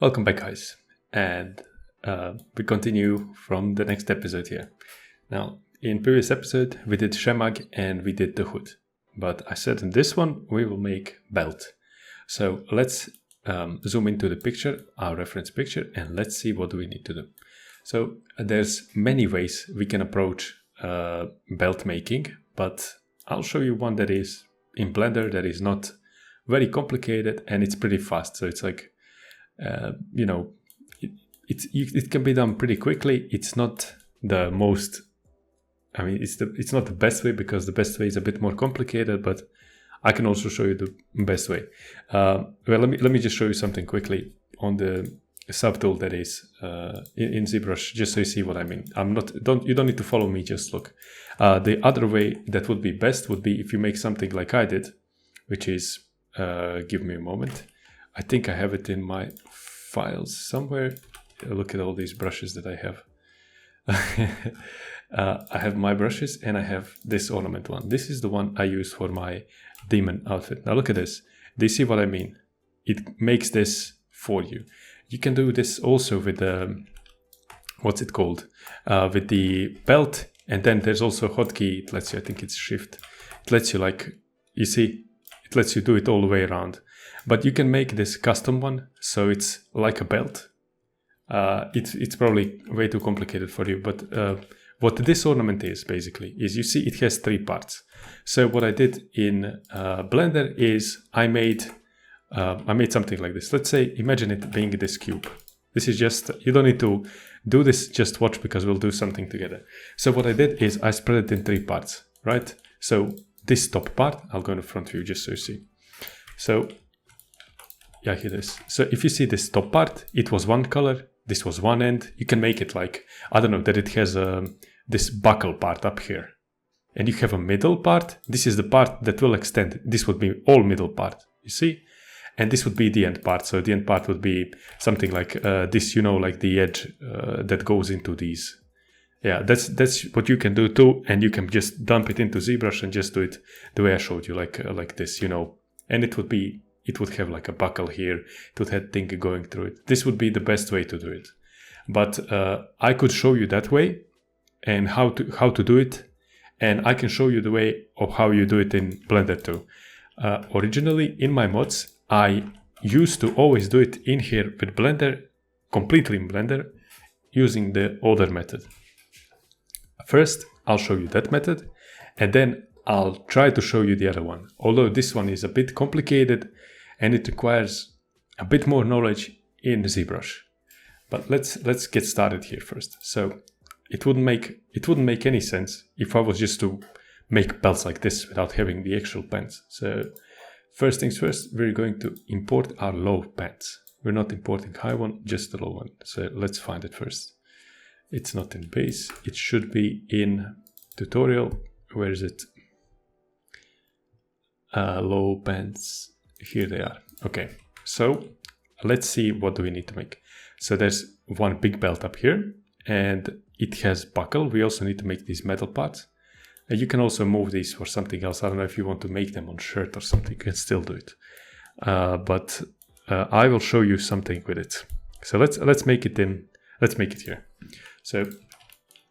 Welcome back, guys, and we continue from the next episode here. Now, in previous episode, we did shemag and we did the hood, but I said in this one we will make belt. So let's zoom into the picture, our reference picture, and let's see what do we need to do. So there's many ways we can approach belt making, but I'll show you one that is in Blender that is not very complicated and it's pretty fast. So it's like it can be done pretty quickly. It's not the most, it's not the best way, because the best way is a bit more complicated, but I can also show you the best way. Well, let me just show you something quickly on the subtool that is in ZBrush, just so you see what I mean. You don't need to follow me, just look. The other way that would be best would be if you make something like I did, which is, give me a moment. I think I have it in my files somewhere. Look at all these brushes that I have. I have my brushes and I have this ornament one. This is the one I use for my demon outfit. Now look at this. Do you see what I mean? It makes this for you. You can do this also with the, what's it called? With the belt. And then there's also a hotkey. It lets you, I think it's shift. It lets you you see, it lets you do it all the way around. But you can make this custom one, so it's like a belt. It's probably way too complicated for you, but what this ornament is basically is, you see it has three parts. So what I did in Blender is I made something like this. Let's say, imagine it being this cube. This is just, you don't need to do this, just watch, because we'll do something together. So what I did is I spread it in three parts, right? So this top part, I'll go in the front view just so you see. So yeah, here it is. So if you see this top part, it was one color, this was one end. You can make it like, I don't know, that it has this buckle part up here. And you have a middle part. This is the part that will extend. This would be all middle part, you see? And this would be the end part. So the end part would be something like this, like the edge that goes into these. Yeah, that's what you can do too. And you can just dump it into ZBrush and just do it the way I showed you, like this, And it would have like a buckle here. It would have thing going through it. This would be the best way to do it. But I could show you that way and how to do it. And I can show you the way of how you do it in Blender too. Originally in my mods, I used to always do it in here with Blender, completely in Blender, using the older method. First, I'll show you that method, and then I'll try to show you the other one. Although this one is a bit complicated and it requires a bit more knowledge in ZBrush. But let's get started here first. So it wouldn't make any sense if I was just to make belts like this without having the actual pants. So first things first, we're going to import our low pants. We're not importing high one, just the low one. So let's find it first. It's not in base. It should be in tutorial. Where is it? Low pants. Here they are. Okay. So let's see what do we need to make. So there's one big belt up here and it has buckle. We also need to make these metal parts. You can also move these for something else. I don't know if you want to make them on shirt or something. You can still do it. But I will show you something with it. So let's make it here. So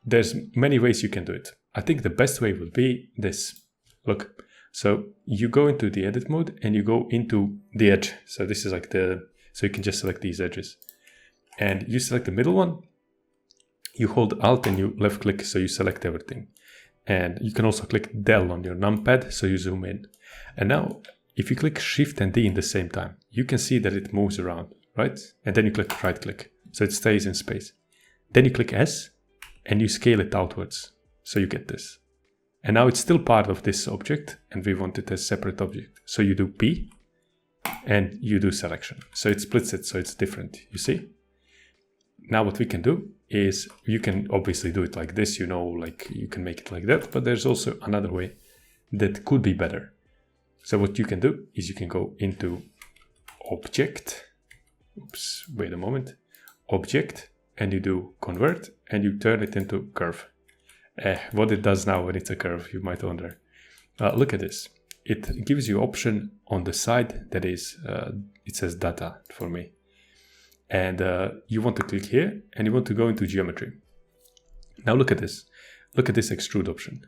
there's many ways you can do it. I think the best way would be this. Look, so you go into the edit mode and you go into the edge. So this is like so you can just select these edges. And you select the middle one. You hold Alt and you left click, so you select everything. And you can also click Del on your numpad, so you zoom in. And now, if you click Shift and D in the same time, you can see that it moves around, right? And then you click right click, so it stays in space. Then you click S, and you scale it outwards, so you get this. And now it's still part of this object, and we want it as separate object. So you do P, and you do selection. So it splits it, so it's different, you see? Now what we can do is, you can obviously do it like this, like you can make it like that, but there's also another way that could be better. So what you can do is you can go into Object, wait a moment, Object, and you do Convert, and you turn it into Curve. What it does now when it's a curve, you might wonder. Look at this. It gives you option on the side that is, it says data for me. and you want to click here and you want to go into geometry. Now look at this. Look at this extrude option.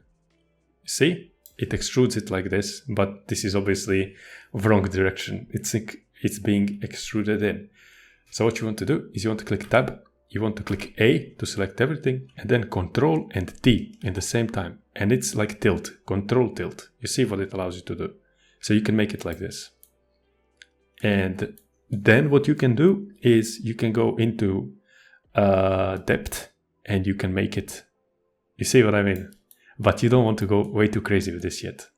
See, it extrudes it like this, but this is obviously wrong direction. It's being extruded in. So what you want to do is you want to click tab, you want to click A to select everything, and then Control and T in the same time. And it's like tilt, Control tilt. You see what it allows you to do. So you can make it like this. And then what you can do is you can go into depth and you can make it, you see what I mean? But you don't want to go way too crazy with this yet.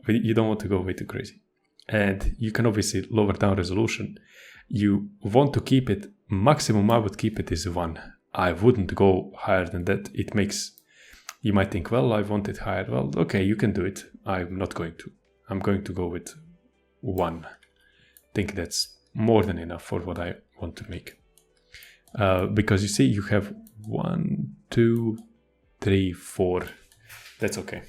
You don't want to go way too crazy. And you can obviously lower down resolution. You want to keep it, maximum I would keep it is 1. I wouldn't go higher than that. It makes, you might think, well, I want it higher. Well, okay, you can do it. I'm not going to. I'm going to go with 1. I think that's more than enough for what I want to make. Because you see, you have 1, 2, 3, 4. That's okay.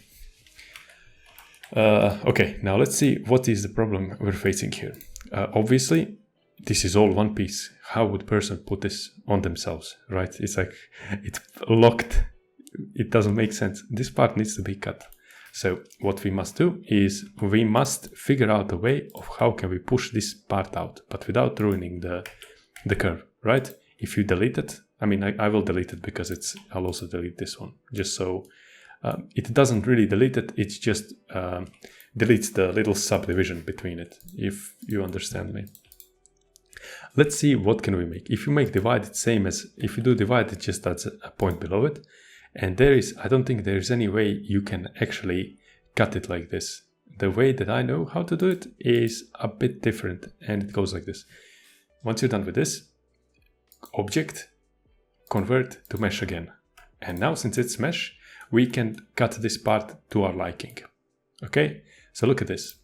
Okay, now let's see what is the problem we're facing here. Obviously, this is all one piece. How would a person put this on themselves, right? It's like, it's locked. It doesn't make sense. This part needs to be cut. So what we must do is we must figure out a way of how can we push this part out, but without ruining the curve, right? If you delete it, I mean, I will delete it because I'll also delete this one, just so it doesn't really delete it. It's just deletes the little subdivision between it, if you understand me. Let's see what can we make. If you make divide, it's same as if you do divide, it just adds a point below it. And I don't think there's any way you can actually cut it like this. The way that I know how to do it is a bit different, and it goes like this. Once you're done with this, object, convert to mesh again. And now since it's mesh, we can cut this part to our liking. Okay, so look at this.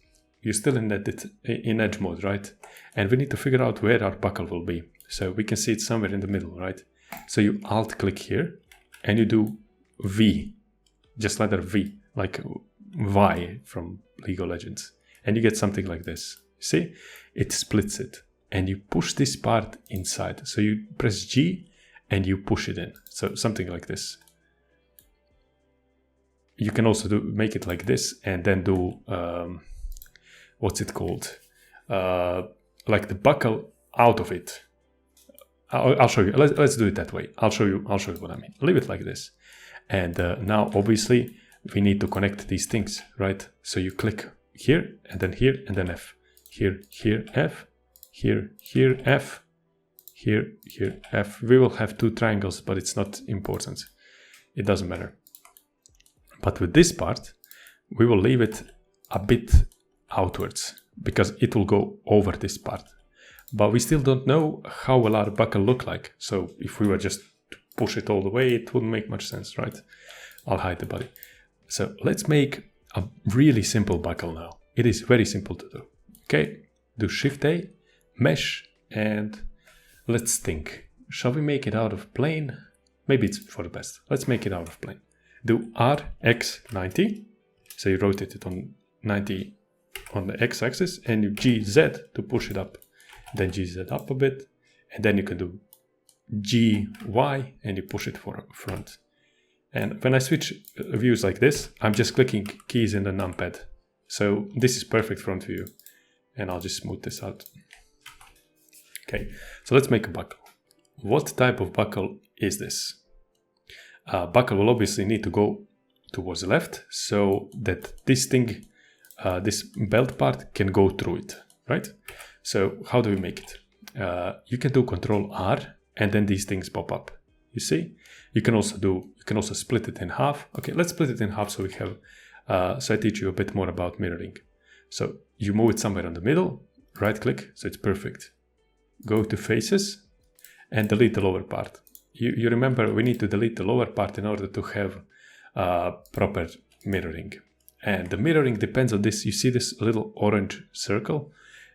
You're still in edge mode, right? And we need to figure out where our buckle will be. So we can see it somewhere in the middle, right? So you alt click here and you do V, just letter V, like Y from League of Legends. And you get something like this. See, it splits it and you push this part inside. So you press G and you push it in. So something like this. You can also make it like this and then do, what's it called? Like the buckle out of it. I'll show you. Let's do it that way. I'll show you what I mean. Leave it like this. And now obviously we need to connect these things, right? So you click here and then F. Here, F. Here, F. Here, F. We will have 2 triangles, but it's not important. It doesn't matter. But with this part, we will leave it a bit outwards because it will go over this part. But we still don't know how will our buckle look like. So if we were just to push it all the way, it wouldn't make much sense, right? I'll hide the body. So let's make a really simple buckle now. It is very simple to do. Okay, do Shift A, mesh, and let's think. Shall we make it out of plane? Maybe it's for the best. Let's make it out of plane. Do RX90. So you rotate it on 90 on the x-axis and you GZ to push it up. Then GZ up a bit, and then you can do GY and you push it for front. And when I switch views like this, I'm just clicking keys in the numpad. So this is perfect front view. And I'll just smooth this out. Okay, so let's make a buckle. What type of buckle is this? Buckle will obviously need to go towards the left so that this thing, this belt part can go through it, right? So how do we make it? You can do Control R and then these things pop up. You see? You can also split it in half. Okay, let's split it in half so we have, so I teach you a bit more about mirroring. So you move it somewhere in the middle, right click, so it's perfect. Go to faces and delete the lower part. You remember we need to delete the lower part in order to have proper mirroring. And the mirroring depends on this. You see this little orange circle?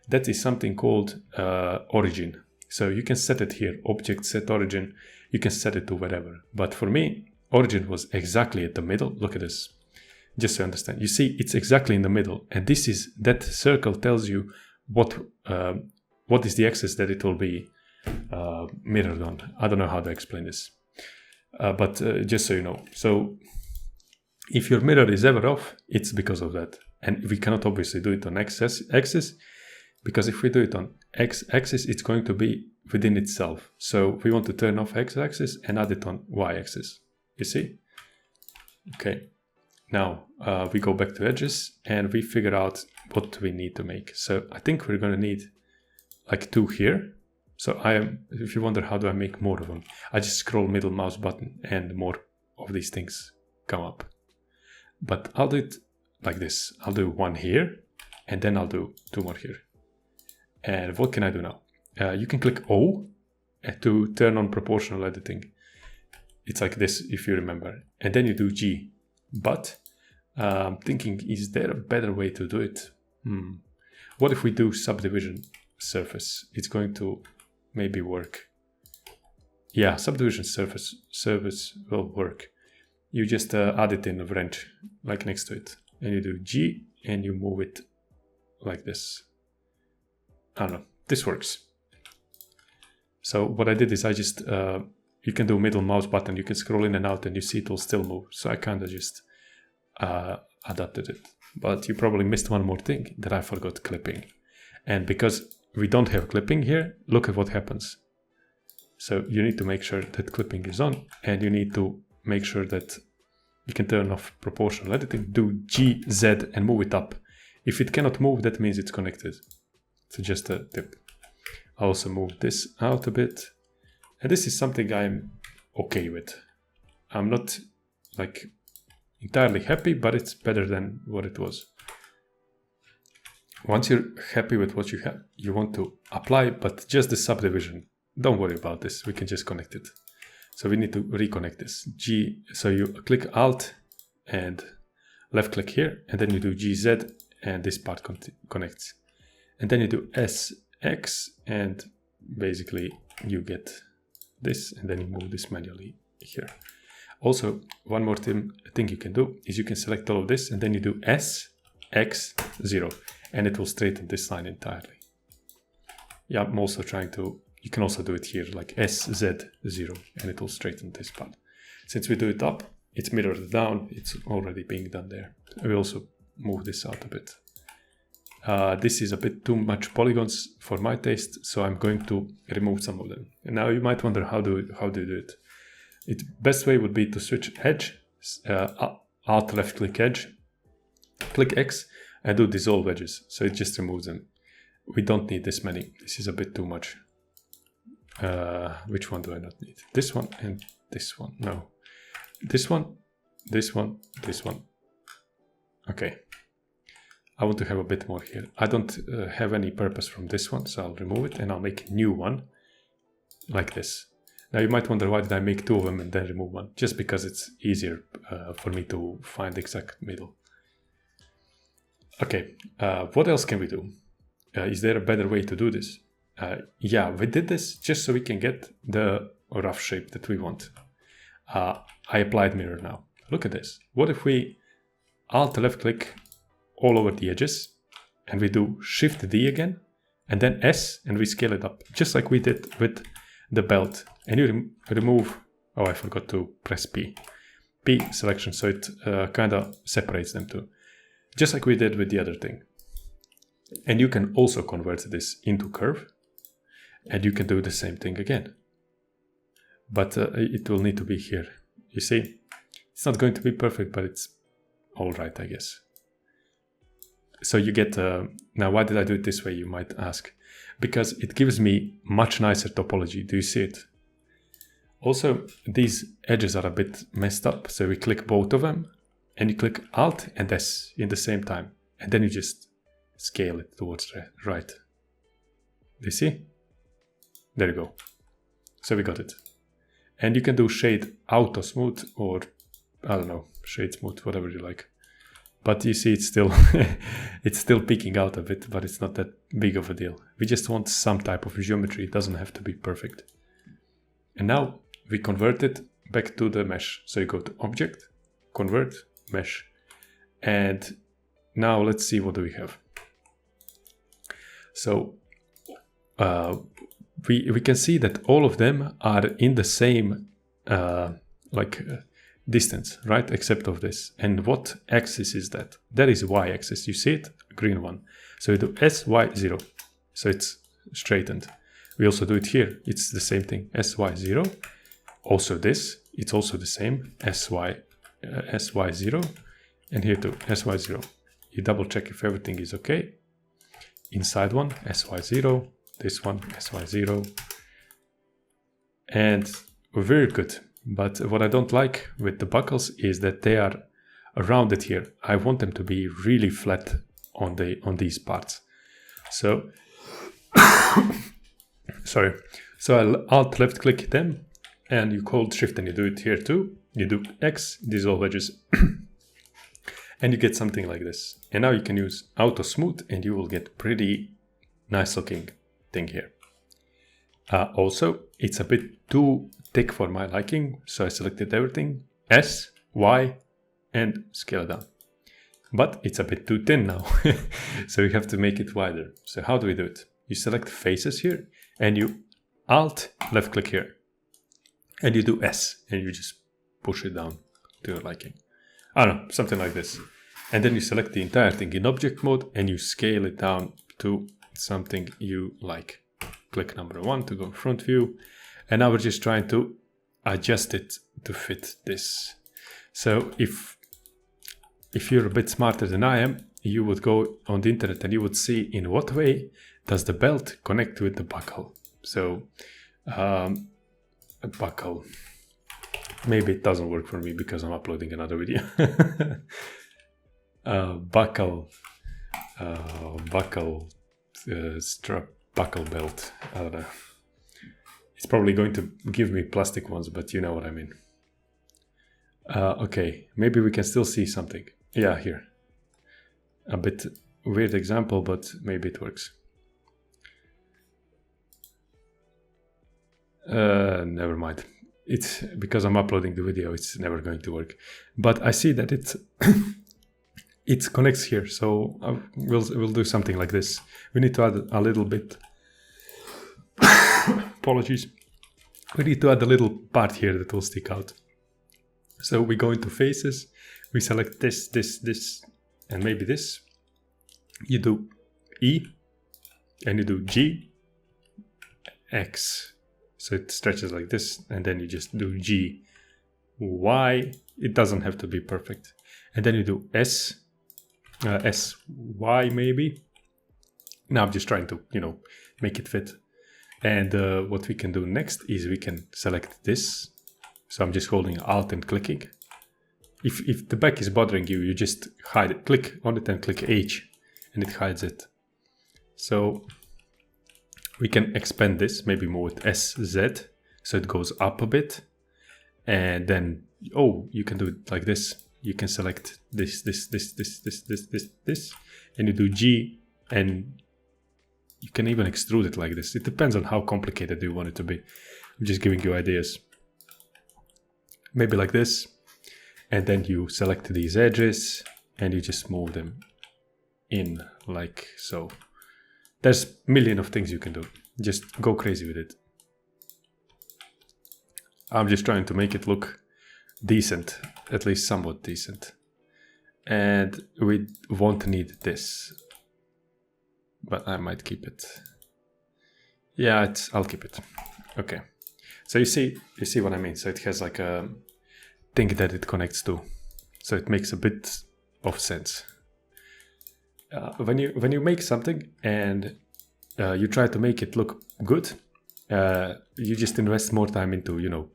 That is something called origin. So you can set it here, object set origin. You can set it to wherever. But for me, origin was exactly at the middle. Look at this, just so you understand. You see, it's exactly in the middle. And that circle tells you what is the axis that it will be mirrored on. I don't know how to explain this, but just so you know. So if your mirror is ever off, it's because of that. And we cannot obviously do it on x-axis, because if we do it on x-axis, it's going to be within itself. So we want to turn off x-axis and add it on y-axis. You see? Okay. Now we go back to edges and we figure out what we need to make. So I think we're going to need like 2 here. So if you wonder how do I make more of them, I just scroll middle mouse button and more of these things come up. But I'll do it like this. I'll do 1 here and then I'll do 2 more here. And what can I do now? You can click O to turn on proportional editing. It's like this if you remember. And then you do G. But I'm thinking, is there a better way to do it? What if we do subdivision surface? It's going to maybe work. Yeah, subdivision surface will work. You just add it in a wrench, like next to it. And you do G and you move it like this. I don't know, this works. So what I did is I just, you can do middle mouse button, you can scroll in and out and you see it will still move. So I kind of just adapted it. But you probably missed one more thing, that I forgot clipping. And because we don't have clipping here, look at what happens. So you need to make sure that clipping is on, and you need to make sure that you can turn off proportional editing, do G, Z and move it up. If it cannot move, that means it's connected. So just a tip. I also move this out a bit. And this is something I'm okay with. I'm not like entirely happy, but it's better than what it was. Once you're happy with what you have, you want to apply, but just the subdivision. Don't worry about this. We can just connect it. So we need to reconnect this. G. So you click Alt and left click here, and then you do GZ, and this part connects. And then you do SX, and basically you get this, and then you move this manually here. Also, one more thing you can do is you can select all of this, and then you do S, X, 0, and it will straighten this line entirely. Yeah, I'm also trying to, you can also do it here, like S, Z, 0, and it will straighten this part. Since we do it up, it's mirrored down, it's already being done there. We also move this out a bit. This is a bit too much polygons for my taste, so I'm going to remove some of them. And now you might wonder how do you do it? The best way would be to switch edge, Alt left click edge, click X, and do dissolve edges. So it just removes them. We don't need this many. This is a bit too much. Which one do I not need? This one and this one. No. This one, this one, this one. Okay. I want to have a bit more here. I don't have any purpose from this one, so I'll remove it and I'll make a new one like this. Now you might wonder, why did I make 2 of them and then remove one? Just because it's easier for me to find the exact middle. Okay, what else can we do? Is there a better way to do this? Yeah, we did this just so we can get the rough shape that we want. I applied mirror now. Look at this. What if we Alt left click all over the edges, and we do Shift D again, and then S, and we scale it up, just like we did with the belt. And you remove, oh, I forgot to press P selection, so it kind of separates them too, just like we did with the other thing. And you can also convert this into curve, and you can do the same thing again. But it will need to be here. You see, it's not going to be perfect, but it's all right, I guess. So you get, now why did I do it this way, you might ask? Because it gives me much nicer topology. Do you see it? Also, these edges are a bit messed up. So we click both of them, and you click Alt and S in the same time. And then you just scale it towards the right. Do you see? There you go. So we got it. And you can do shade auto smooth, or I don't know, shade smooth, whatever you like. But you see, it's still it's still peeking out a bit, but it's not that big of a deal. We just want some type of geometry. It doesn't have to be perfect. And now we convert it back to the mesh. So you go to Object, Convert, Mesh. And now let's see, what do we have? So we can see that all of them are in the same distance, right? Except of this. And what axis is that? That is y-axis. You see it? Green one. So we do SY0. So it's straightened. We also do it here. It's the same thing. SY0. Also this. It's also the same. SY0. And here too. SY0. You double check if everything is okay. Inside one. SY0. This one. SY0. And very good. But what I don't like with the buckles is that they are rounded here. I want them to be really flat on these parts. So, sorry. So I'll Alt left click them, and you hold Shift and you do it here too. You do X, these all wedges, and you get something like this. And now you can use Auto Smooth, and you will get pretty nice looking thing here. Also, it's a bit too thick for my liking, so I selected everything, S, Y, and scale it down. But it's a bit too thin now, so we have to make it wider. So how do we do it? You select faces here, and you Alt left click here, and you do S, and you just push it down to your liking. I don't know, something like this. And then you select the entire thing in object mode, and you scale it down to something you like. Click number 1 to go front view. And now we're just trying to adjust it to fit this. So if you're a bit smarter than I am, you would go on the internet and you would see in what way does the belt connect with the buckle. So a buckle. Maybe it doesn't work for me because I'm uploading another video. Buckle strap, buckle belt. I don't know. It's probably going to give me plastic ones, but you know what I mean. Okay, maybe we can still see something. Yeah, here. A bit weird example, but maybe it works. Never mind. It's because I'm uploading the video, it's never going to work. But I see that it connects here, so we'll do something like this. We need to add a little bit. Apologies. We need to add a little part here that will stick out. So we go into faces, we select this, and maybe this. You do E, and you do G, X. So it stretches like this, and then you just do G, Y. It doesn't have to be perfect. And then you do S, S, Y maybe. Now I'm just trying to, make it fit. And what we can do next is we can select this. So I'm just holding Alt and clicking. If the back is bothering you, you just hide it. Click on it and click H, and it hides it. So we can expand this, maybe move it SZ, so it goes up a bit. And then, you can do it like this. You can select this, and you do G, and you can even extrude it like this. It depends on how complicated you want it to be. I'm just giving you ideas. Maybe like this. And then you select these edges and you just move them in like so. There's a million of things you can do. Just go crazy with it. I'm just trying to make it look decent, at least somewhat decent. And we won't need this. But I might keep it. Yeah, I'll keep it. Okay. So you see what I mean. So it has like a thing that it connects to. So it makes a bit of sense. When you make something and you try to make it look good, you just invest more time into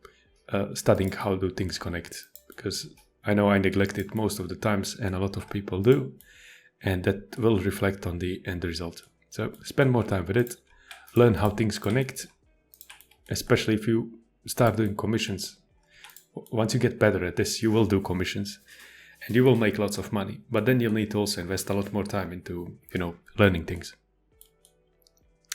studying how do things connect. Because I know I neglect it most of the times, and a lot of people do. And that will reflect on the end result. So spend more time with it, learn how things connect, especially if you start doing commissions. Once you get better at this, you will do commissions and you will make lots of money. But then you'll need to also invest a lot more time into, learning things.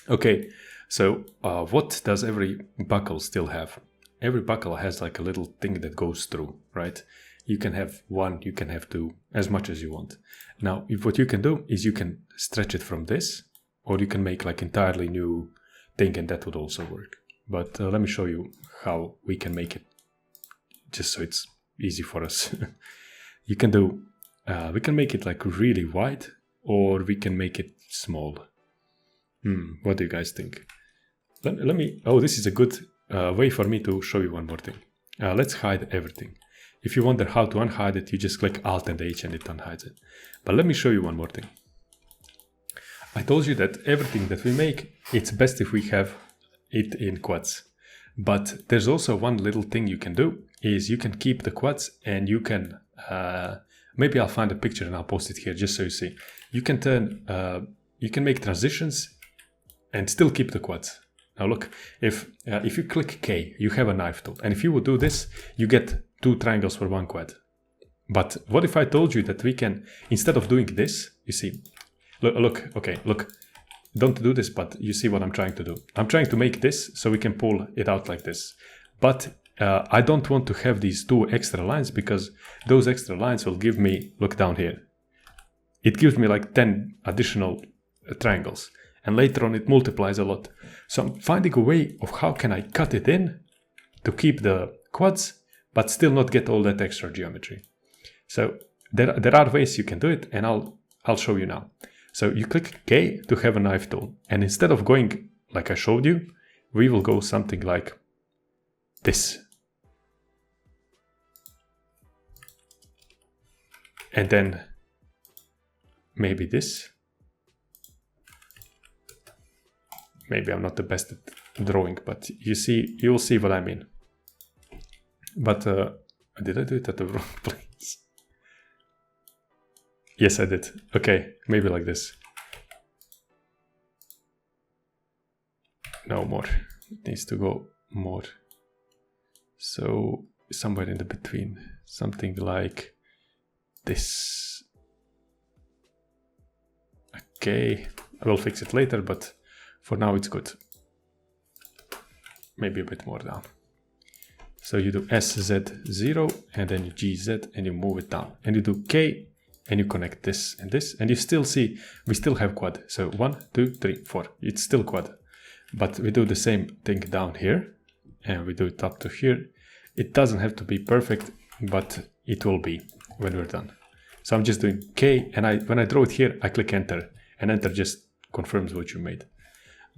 Okay, so what does every buckle still have? Every buckle has like a little thing that goes through, right? You can have 1, you can have 2, as much as you want. Now, what you can do is you can stretch it from this, or you can make like entirely new thing, and that would also work. But let me show you how we can make it, just so it's easy for us. You can do, we can make it like really wide, or we can make it small. What do you guys think? Let me, oh, this is a good way for me to show you one more thing. Let's hide everything. If you wonder how to unhide it, you just click Alt and H and it unhides it. But let me show you one more thing. I told you that everything that we make, it's best if we have it in quads. But there's also one little thing you can do, is you can keep the quads, and you can, maybe I'll find a picture and I'll post it here just so you see. You can turn, you can make transitions and still keep the quads. Now look, if you click K, you have a knife tool. And if you would do this, you get 2 triangles for 1 quad. But what if I told you that we can, instead of doing this, you see, look, don't do this, but you see what I'm trying to do. I'm trying to make this so we can pull it out like this. But I don't want to have these 2 extra lines, because those extra lines will give me, look down here, it gives me like 10 additional triangles. And later on it multiplies a lot. So I'm finding a way of how can I cut it in to keep the quads, but still not get all that extra geometry. So there are ways you can do it, and I'll show you now. So you click K to have a knife tool. And instead of going like I showed you, we will go something like this. And then maybe this. Maybe I'm not the best at drawing, but you'll see what I mean. But did I do it at the wrong place? Yes, I did. Okay, maybe like this. No more. It needs to go more. So somewhere in the between, something like this. Okay, I will fix it later, but for now it's good. Maybe a bit more down. So you do SZ0 and then you GZ and you move it down. And you do K and you connect this, and you still see, we still have quad. So 1, 2, 3, 4, it's still quad. But we do the same thing down here and we do it up to here. It doesn't have to be perfect, but it will be when we're done. So I'm just doing K, and when I draw it here, I click enter, and enter just confirms what you made.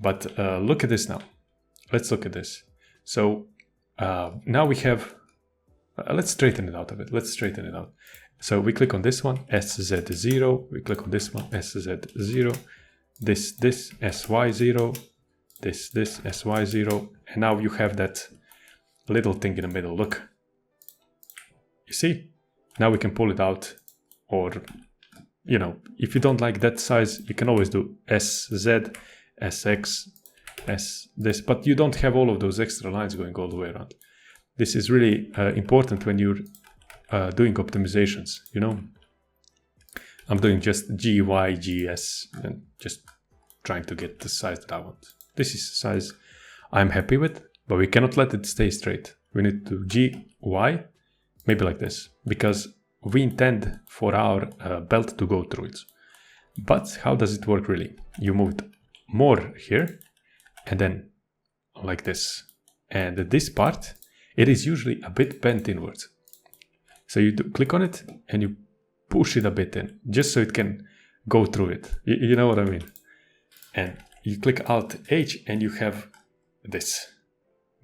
But look at this now. Let's look at this. So now we have, let's straighten it out a bit. Let's straighten it out. So we click on this one, SZ0. We click on this one, SZ0. This, SY0. This, SY0. And now you have that little thing in the middle. Look. You see? Now we can pull it out. Or, you know, if you don't like that size, you can always do SZ, SX, S this, but you don't have all of those extra lines going all the way around. This is really important when you're doing optimizations, you know. I'm doing just G, Y, G, S, and just trying to get the size that I want. This is the size I'm happy with, but we cannot let it stay straight. We need to G, Y, maybe like this, because we intend for our belt to go through it. But how does it work really? You move it more here, and then like this. And this part, it is usually a bit bent inwards. So you click on it and you push it a bit in, just so it can go through it. You know what I mean? And you click Alt H and you have this.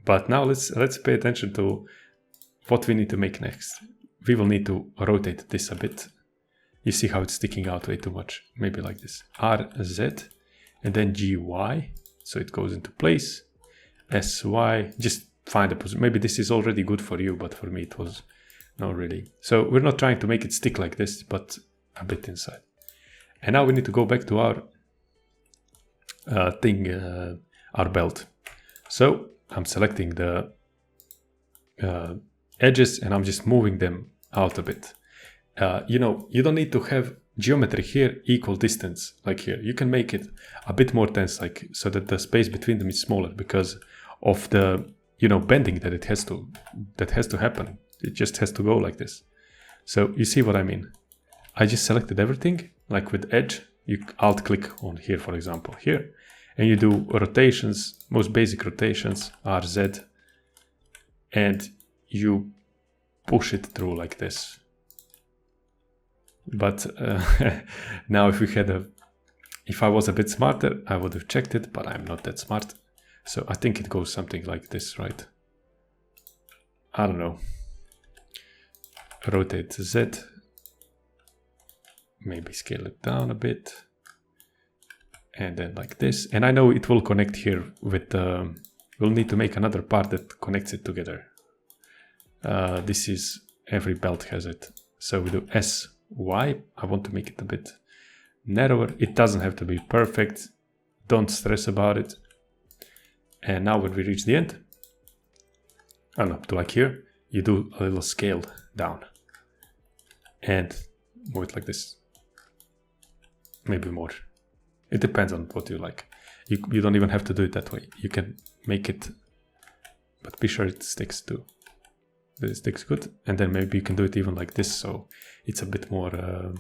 But now let's pay attention to what we need to make next. We will need to rotate this a bit. You see how it's sticking out way too much. Maybe like this. RZ and then GY. So it goes into place. SY. Just find a position. Maybe this is already good for you, but for me it was not really. So we're not trying to make it stick like this, but a bit inside. And now we need to go back to our our belt. So I'm selecting the edges and I'm just moving them out a bit. You know, you don't need to have geometry here equal distance like here. You can make it a bit more dense, like so that the space between them is smaller because of the, you know, bending that has to happen. It just has to go like this. So you see what I mean? I just selected everything like with edge. You alt click on here, for example, here, and you do rotations. Most basic rotations are Z, and you push it through like this. But now if I was a bit smarter, I would have checked it, but I'm not that smart. So I think it goes something like this, right? I don't know. Rotate Z. Maybe scale it down a bit. And then like this. And I know it will connect here with, we'll need to make another part that connects it together. This is, every belt has it. So we do SY. I want to make it a bit narrower. It doesn't have to be perfect. Don't stress about it. And now when we reach the end, up to like here, you do a little scale down and move it like this. Maybe more. It depends on what you like. You don't even have to do it that way. You can make it, but be sure it sticks too. It sticks good. And then maybe you can do it even like this, so it's a bit more,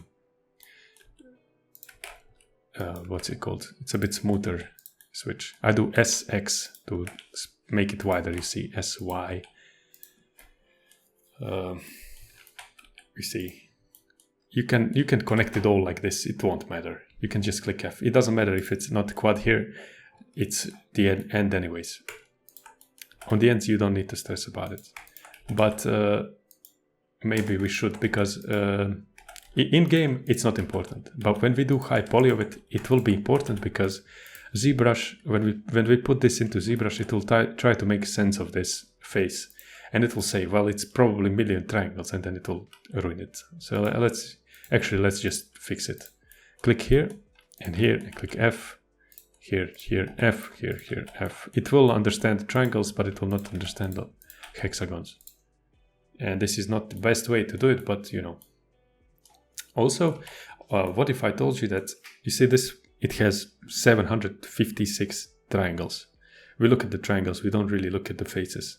what's it called? It's a bit smoother switch. I do SX to make it wider, you see, SY. You see, you can connect it all like this. It won't matter. You can just click F. It doesn't matter if it's not quad here. It's the end anyways. On the ends, you don't need to stress about it. But maybe we should, because in game it's not important. But when we do high poly of it, it will be important, because ZBrush, when we put this into ZBrush, it will try to make sense of this face. And it will say, well, it's probably a million triangles, and then it will ruin it. So let's just fix it. Click here, and click F, here, F, here, F. It will understand triangles, but it will not understand the hexagons. And this is not the best way to do it, but you know. Also, what if I told you that, you see this, it has 756 triangles. We look at the triangles, we don't really look at the faces.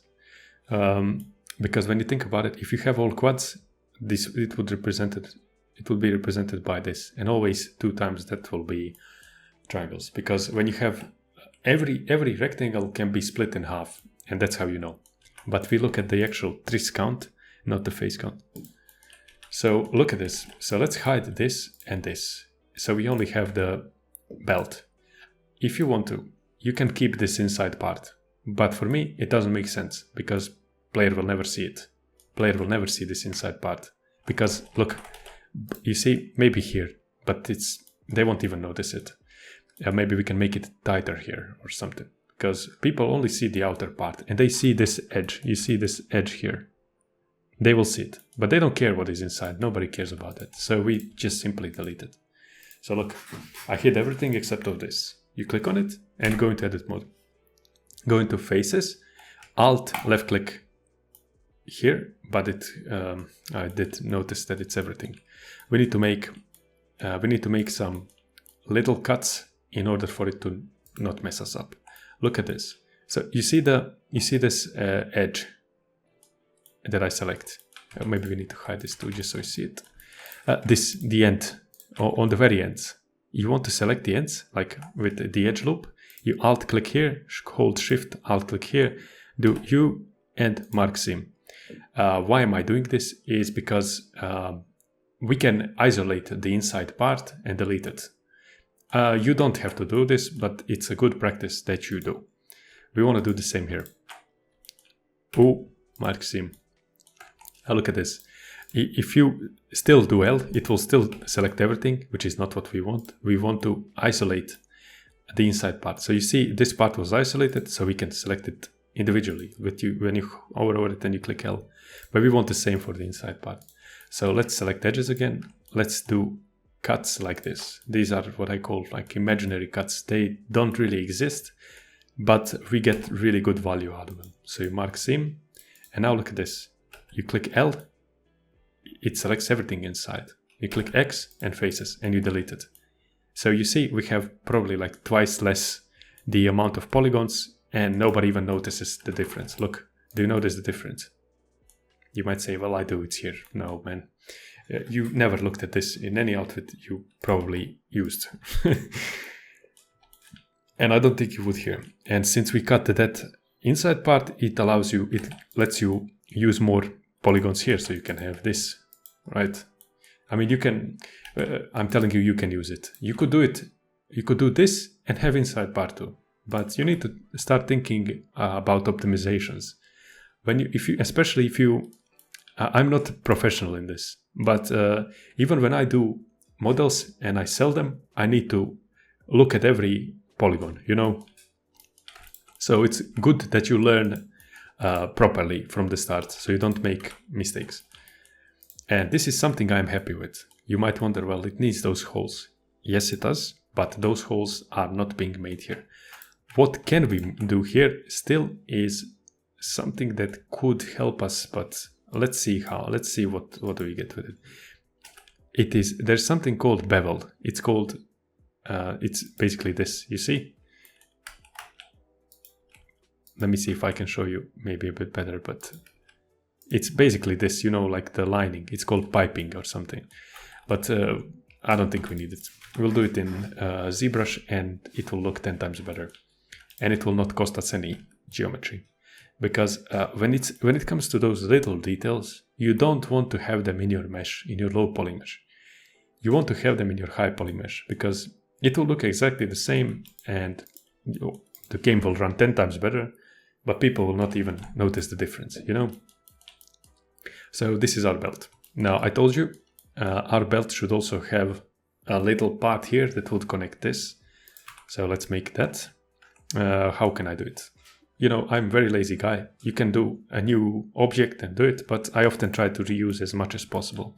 Because when you think about it, if you have all quads, it would be represented by this, and always 2 times that will be triangles. Because when you have every rectangle can be split in half, and that's how you know. But we look at the actual tris count, not the face count. So look at this. So let's hide this and this. So we only have the belt. If you want to, you can keep this inside part. But for me, it doesn't make sense, because player will never see it. Player will never see this inside part. Because look, you see, maybe here, but they won't even notice it. Maybe we can make it tighter here or something. Because people only see the outer part, and they see this edge. You see this edge here. They will see it, but they don't care what is inside. Nobody cares about it. So we just simply delete it. So look, I hid everything except of this. You click on it and go into edit mode. Go into faces, Alt left click here, but I did notice that it's everything. We need to make some little cuts in order for it to not mess us up. Look at this. So you see this edge that I select. Maybe we need to hide this too, just so you see it. The end, or on the very ends. You want to select the ends, like with the edge loop. You alt click here, hold shift, alt click here, do U and mark seam. Why am I doing this? Is because we can isolate the inside part and delete it. You don't have to do this, but it's a good practice that you do. We want to do the same here. U, mark seam. Look at this. If you still do L, it will still select everything, which is not what we want. We want to isolate the inside part. So you see this part was isolated, so we can select it individually. When you hover over it, then you click L. But we want the same for the inside part. So let's select edges again. Let's do cuts like this. These are what I call like imaginary cuts. They don't really exist, but we get really good value out of them. So you mark seam, and now look at this. You click L, it selects everything inside. You click X and faces, and you delete it. So you see, we have probably like twice less the amount of polygons, and nobody even notices the difference. Look, do you notice the difference? You might say, well, I do, it's here. No, man. You never looked at this in any outfit you probably used. And I don't think you would here. And since we cut that inside part, it lets you use more polygons here, so you can have this, right? I mean, you can, I'm telling you, you can use it. You could do this and have inside part too. But you need to start thinking about optimizations. Especially if you, I'm not a professional in this, but even when I do models and I sell them, I need to look at every polygon, you know? So it's good that you learn properly from the start, so you don't make mistakes. And this is something I'm happy with. You might wonder, well, it needs those holes. Yes, it does, but those holes are not being made here. What can we do here still is something that could help us, but let's see how. Let's see what do we get with it. There's something called bevel. It's basically this, you see? Let me see if I can show you maybe a bit better, but it's basically this, you know, like the lining. It's called piping or something, but I don't think we need it. We'll do it in ZBrush and it will look 10 times better. And it will not cost us any geometry. Because when it comes to those little details, you don't want to have them in your mesh, in your low poly mesh. You want to have them in your high poly mesh, because it will look exactly the same and the game will run 10 times better, but people will not even notice the difference, you know? So this is our belt. Now, I told you, our belt should also have a little part here that would connect this. So let's make that. How can I do it? You know, I'm a very lazy guy. You can do a new object and do it, but I often try to reuse as much as possible.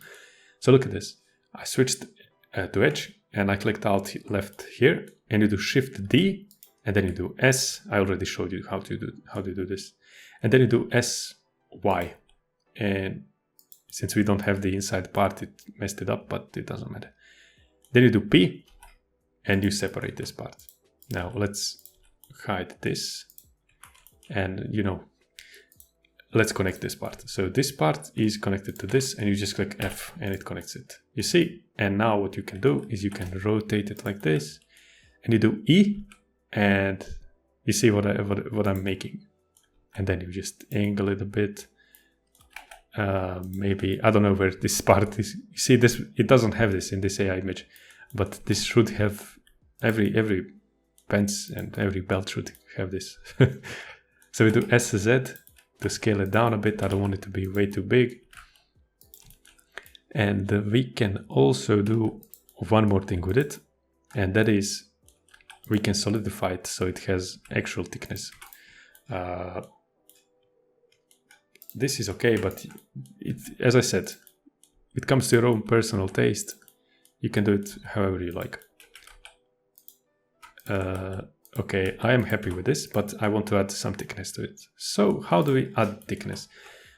So look at this. I switched to Edge and I clicked Alt left here, and you do Shift D and then you do S. I already showed you how to do this. And then you do SY. And since we don't have the inside part, it messed it up, but it doesn't matter. Then you do P and you separate this part. Now let's hide this, and you know, let's connect this part. So this part is connected to this, and you just click F and it connects it, you see? And now what you can do is you can rotate it like this, and you do E, and you see what I'm making. And then you just angle it a bit. Maybe, I don't know where this part is. You see this, it doesn't have this in this AI image, but this should have, every pants and every belt should have this. So we do SZ to scale it down a bit. I don't want it to be way too big. And we can also do one more thing with it, and that is we can solidify it so it has actual thickness. This is okay, but as I said, it comes to your own personal taste. You can do it however you like. Okay, I am happy with this, but I want to add some thickness to it. So how do we add thickness?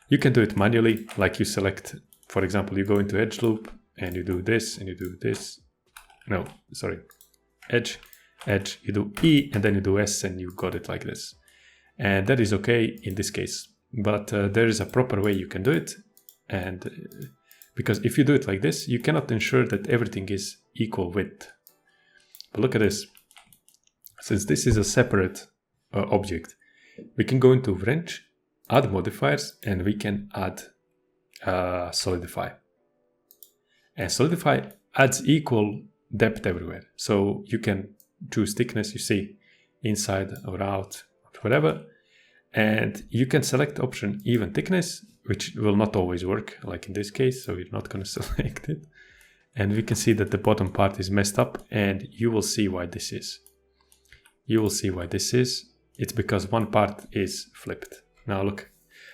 You can do it manually, like you select, for example, you go into Edge Loop and you do this and you do this. No, sorry, Edge, you do E and then you do S and you got it like this. And that is okay in this case, but there is a proper way you can do it. And because if you do it like this, you cannot ensure that everything is equal width. But look at this. Since this is a separate object, we can go into wrench, add modifiers, and we can add solidify. And solidify adds equal depth everywhere. So you can choose thickness, you see, inside or out, or whatever. And you can select option even thickness, which will not always work, like in this case. So we're not going to select it. And we can see that the bottom part is messed up, and you will see why this is. You will see why this is. It's because one part is flipped. Now look,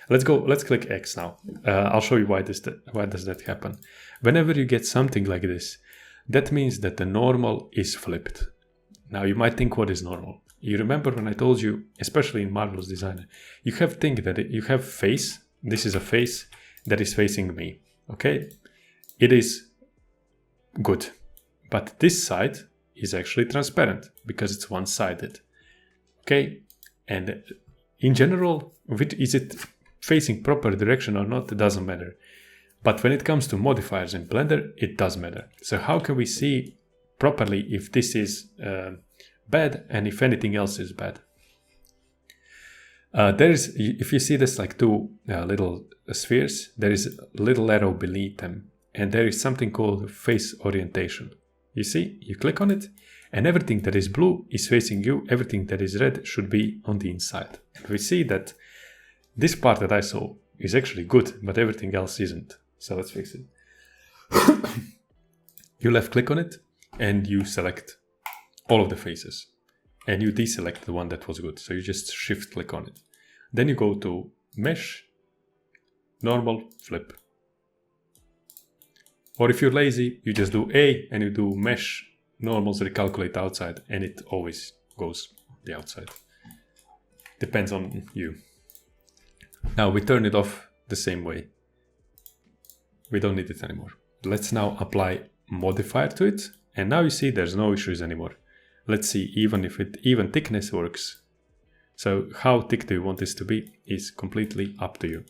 let's click X now. I'll show you why does that happen. Whenever you get something like this, that means that the normal is flipped. Now you might think, what is normal? You remember when I told you, especially in Marvelous Designer, you have you have face. This is a face that is facing me. Okay, it is good, but this side is actually transparent because it's one-sided. Okay, and in general, is it facing proper direction or not, it doesn't matter. But when it comes to modifiers in Blender, it does matter. So how can we see properly if this is bad, and if anything else is bad. If you see this like two little spheres, there is a little arrow beneath them, and there is something called face orientation. You see, you click on it, and everything that is blue is facing you, everything that is red should be on the inside. And we see that this part that I saw is actually good, but everything else isn't. So let's fix it. You left click on it, and you select all of the faces, and you deselect the one that was good. So you just shift click on it. Then you go to mesh, normal, flip. Or if you're lazy, you just do A and you do mesh, normals, recalculate outside, and it always goes the outside. Depends on you. Now we turn it off the same way. We don't need it anymore. Let's now apply modifier to it, and now you see there's no issues anymore. Let's see even thickness works. So how thick do you want this to be is completely up to you.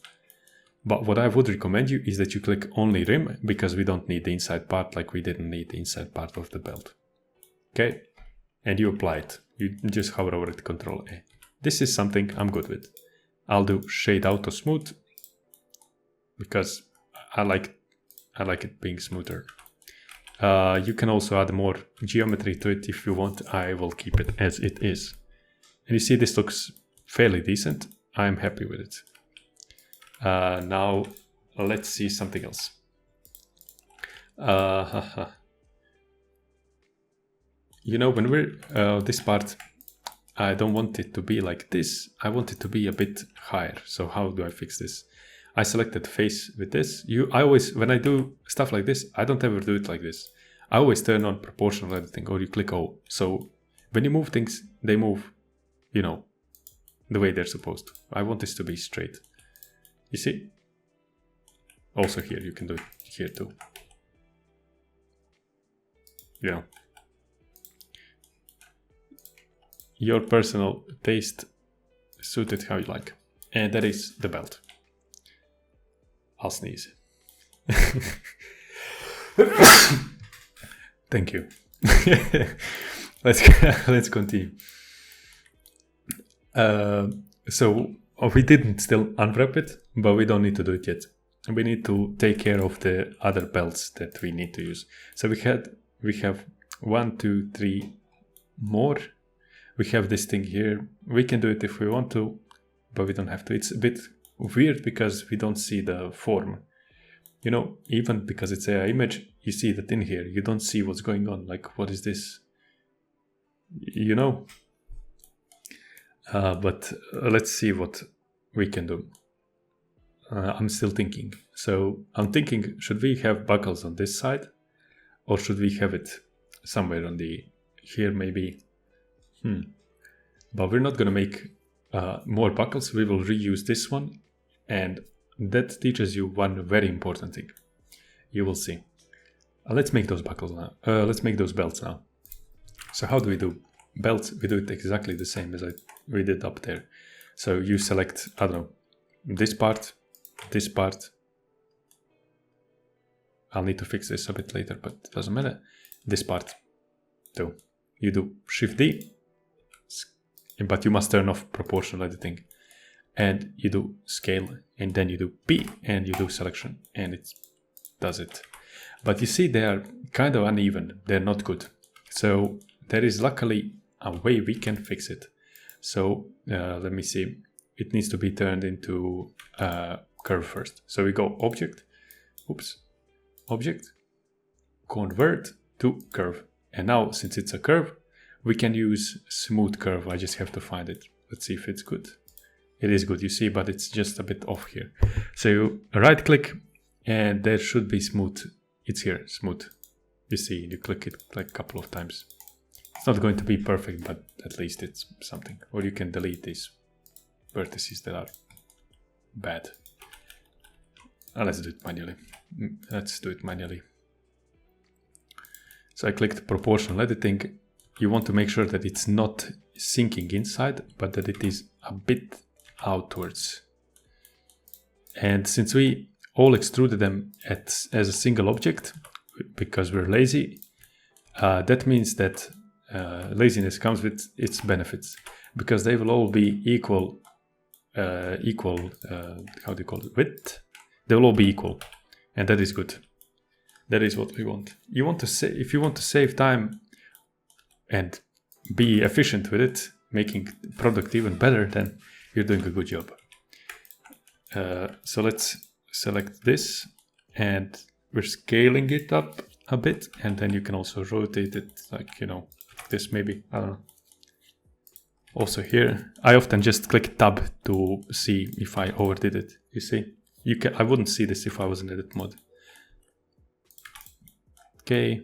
But what I would recommend you is that you click only rim, because we don't need the inside part like we didn't need the inside part of the belt. Okay, and you apply it. You just hover over it, Control A. This is something I'm good with. I'll do shade auto smooth because I like it being smoother. You can also add more geometry to it if you want. I will keep it as it is. And you see this looks fairly decent. I'm happy with it. Now let's see something else. You know, when we're this part, I don't want it to be like this. I want it to be a bit higher. So how do I fix this? I selected face with this. I always, when I do stuff like this, I don't ever do it like this. I always turn on proportional editing, or you click O. So when you move things, they move, you know, the way they're supposed to. I want this to be straight. You see? Also here, you can do it here too. Yeah. Your personal taste, suit it how you like. And that is the belt. I'll sneeze. Thank you. Let's continue. So we didn't still unwrap it, but we don't need to do it yet. We need to take care of the other belts that we need to use. So we have 1, 2, 3 more. We have this thing here. We can do it if we want to, but we don't have to. It's a bit weird because we don't see the form. You know, even because it's an image, you see that in here. You don't see what's going on. Like, what is this? You know? But let's see what we can do. I'm still thinking. So I'm thinking, should we have buckles on this side? Or should we have it somewhere on here maybe? But we're not going to make more buckles. We will reuse this one. And that teaches you one very important thing. You will see. Let's make those buckles now. Let's make those belts now. So how do we do belts? We do it exactly the same as we did up there. So you select, I don't know, this part. I'll need to fix this a bit later, but it doesn't matter. This part too. You do Shift D, but you must turn off proportional editing. And you do scale, and then you do P, and you do selection, and it does it. But you see, they are kind of uneven. They're not good. So there is luckily a way we can fix it. So let me see. It needs to be turned into curve first. So we go object, object, convert to curve. And now, since it's a curve, we can use smooth curve. I just have to find it. Let's see if it's good. It is good, you see, but it's just a bit off here. So you right click and there should be smooth. It's here, smooth. You see, you click it like a couple of times. It's not going to be perfect, but at least it's something. Or you can delete these vertices that are bad. Let's do it manually. So I clicked proportional editing. You want to make sure that it's not sinking inside, but that it is a bit outwards. And since we all extruded them as a single object, because we're lazy, that means that laziness comes with its benefits, because they will all be equal, how do you call it, width. They will all be equal, and that is good. That is what we want. You want to say, if you want to save time and be efficient with it, making product even better, then you're doing a good job. So let's select this, and we're scaling it up a bit, and then you can also rotate it like, you know, this maybe, I don't know. Also here, I often just click tab to see if I overdid it. You see, I wouldn't see this if I was in edit mode. Okay.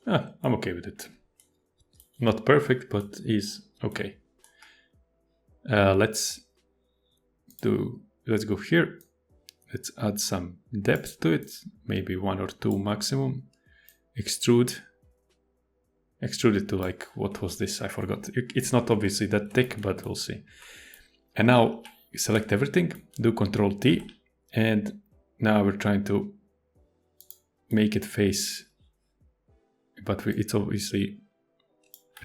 I'm okay with it. Not perfect, but is okay. Let's go here. Let's add some depth to it, maybe 1 or 2 maximum. Extrude it to, like, what was this? I forgot. It's not obviously that thick, but we'll see. And now select everything, do Ctrl T, and now we're trying to make it face, but it's obviously,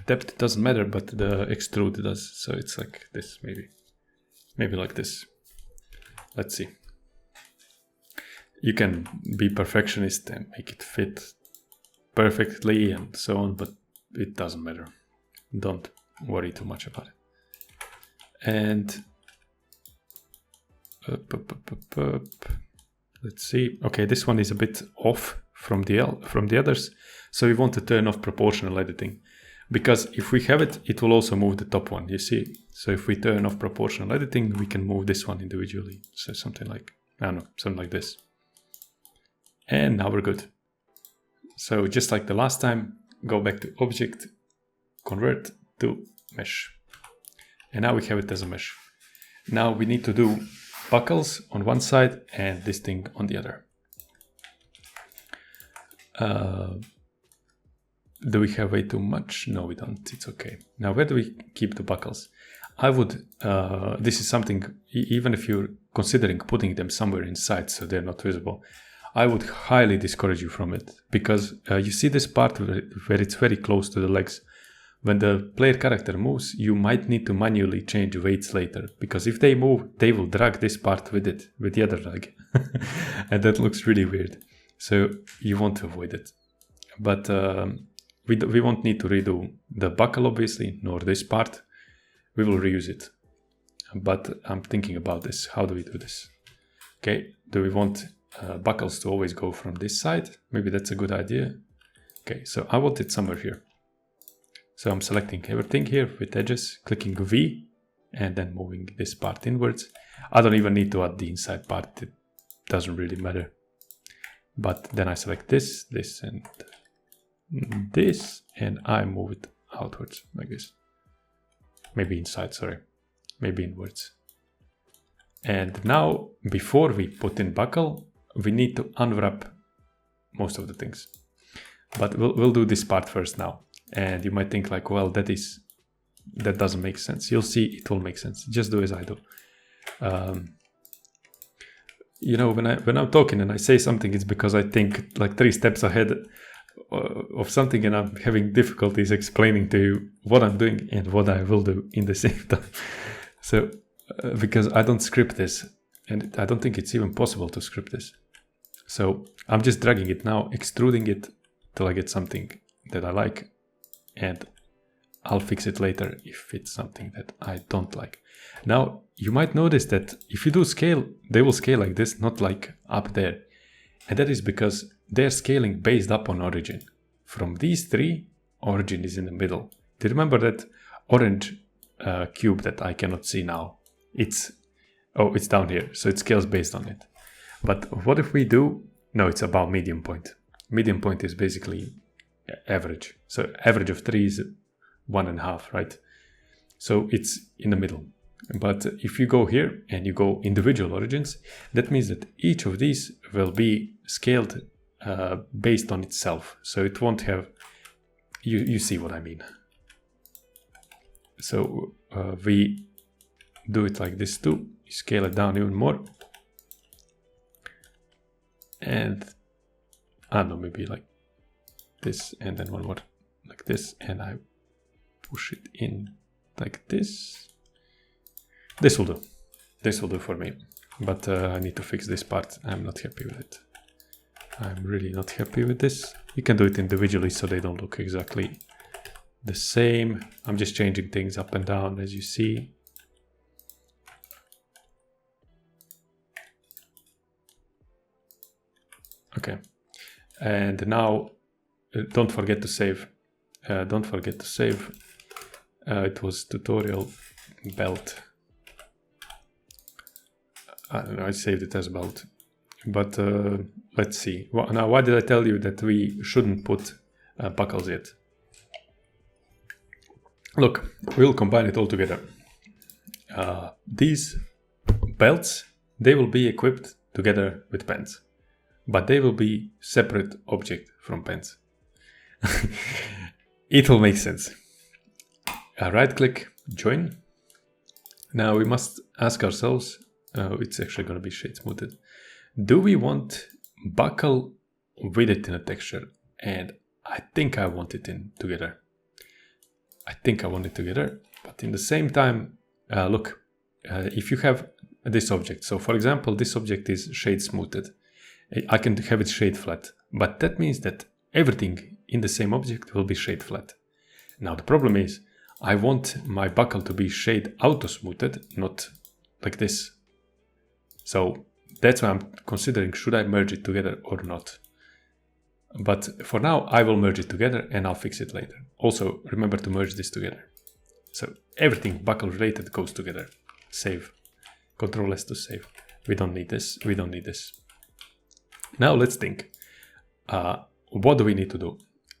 depth doesn't matter, but the extrude does. So it's like this, maybe like this. Let's see. You can be perfectionist and make it fit perfectly and so on, but it doesn't matter. Don't worry too much about it. And let's see. Okay, this one is a bit off from the others, so we want to turn off proportional editing, because if we have it, it will also move the top one. You see. So if we turn off proportional editing, we can move this one individually. So something like, I don't know, something like this. And now we're good. So just like the last time, go back to object, convert to mesh. And now we have it as a mesh. Now we need to do buckles on one side and this thing on the other. Do we have way too much? No, we don't. It's okay. Now, where do we keep the buckles? I would, this is something, even if you're considering putting them somewhere inside so they're not visible, I would highly discourage you from it, because you see this part where it's very close to the legs. When the player character moves, you might need to manually change weights later, because if they move, they will drag this part with it, with the other leg. And that looks really weird. So you want to avoid it. But we won't need to redo the buckle, obviously, nor this part. We will reuse it. But I'm thinking about this. How do we do this? Okay, do we want buckles to always go from this side? Maybe that's a good idea. Okay, so I want it somewhere here. So I'm selecting everything here with edges, clicking V, and then moving this part inwards. I don't even need to add the inside part. It doesn't really matter. But then I select this, this, and this, and I move it outwards like this. Maybe inside, sorry. Maybe inwards. And now, before we put in buckle, we need to unwrap most of the things. But we'll do this part first now. And you might think like, well, that doesn't make sense. You'll see it will make sense. Just do as I do. You know, when I'm talking and I say something, it's because I think like 3 steps ahead of something, and I'm having difficulties explaining to you what I'm doing and what I will do in the same time. So, because I don't script this, and I don't think it's even possible to script this. So I'm just dragging it now, extruding it till I get something that I like, and I'll fix it later if it's something that I don't like. Now, you might notice that if you do scale, they will scale like this, not like up there. And that is because they're scaling based up on origin. From these 3, origin is in the middle. Do you remember that orange cube that I cannot see now? It's down here, so it scales based on it. But what if we do, no, it's about medium point. Medium point is basically average. So average of 3 is 1.5, right? So it's in the middle. But if you go here and you go individual origins, that means that each of these will be scaled based on itself. So it won't have, you see what I mean. So we do it like this too. Scale it down even more. And no, maybe like this, and then one more like this, and I push it in like this. This will do. This will do for me. But I need to fix this part. I'm not happy with it. I'm really not happy with this. You can do it individually so they don't look exactly the same. I'm just changing things up and down, as you see. Okay. And now don't forget to save. Don't forget to save. It was tutorial belt. I don't know, I saved it as belt. But let's see. Well, now, why did I tell you that we shouldn't put buckles yet? Look, we'll combine it all together. These belts, they will be equipped together with pants. But they will be separate object from pants. It will make sense. Right click, join. Now we must ask ourselves, it's actually going to be shade smoothed. Do we want buckle with it in a texture? And I think I want it in together. I think I want it together, but in the same time, look, if you have this object, so for example, this object is shade smoothed. I can have it shade flat, but that means that everything in the same object will be shade flat. Now the problem is, I want my buckle to be shade auto smoothed, not like this. So that's why I'm considering, should I merge it together or not? But for now, I will merge it together and I'll fix it later. Also, remember to merge this together. So everything buckle related goes together. Save. Control S to save. We don't need this. We don't need this. Now let's think. What do we need to do?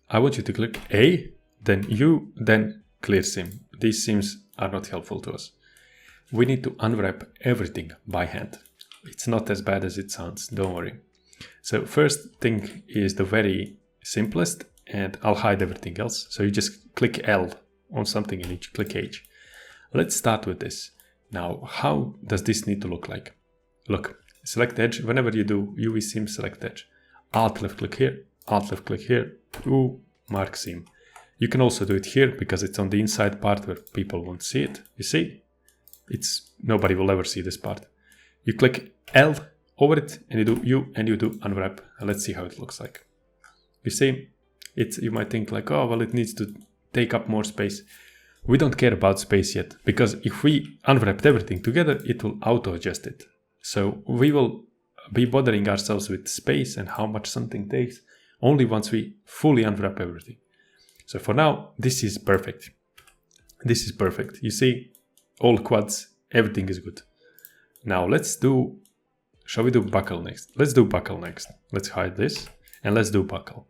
I want you to click A, then U, then clear sim. These sims are not helpful to us. We need to unwrap everything by hand. It's not as bad as it sounds, don't worry. So first thing is the very simplest, and I'll hide everything else. So you just click L on something and you click H. Let's start with this. Now, how does this need to look like? Look, select edge. Whenever you do UV sim, select edge. Alt left click here, Alt left click here, to mark seam. You can also do it here because it's on the inside part where people won't see it. You see? Nobody will ever see this part. You click L over it and you do U and you do unwrap. And let's see how it looks like. You see, you might think like, oh, well, it needs to take up more space. We don't care about space yet, because if we unwrapped everything together, it will auto adjust it. So we will be bothering ourselves with space and how much something takes only once we fully unwrap everything. So for now, this is perfect. This is perfect. You see, all quads, everything is good. Now shall we do buckle next? Let's do buckle next. Let's hide this and let's do buckle.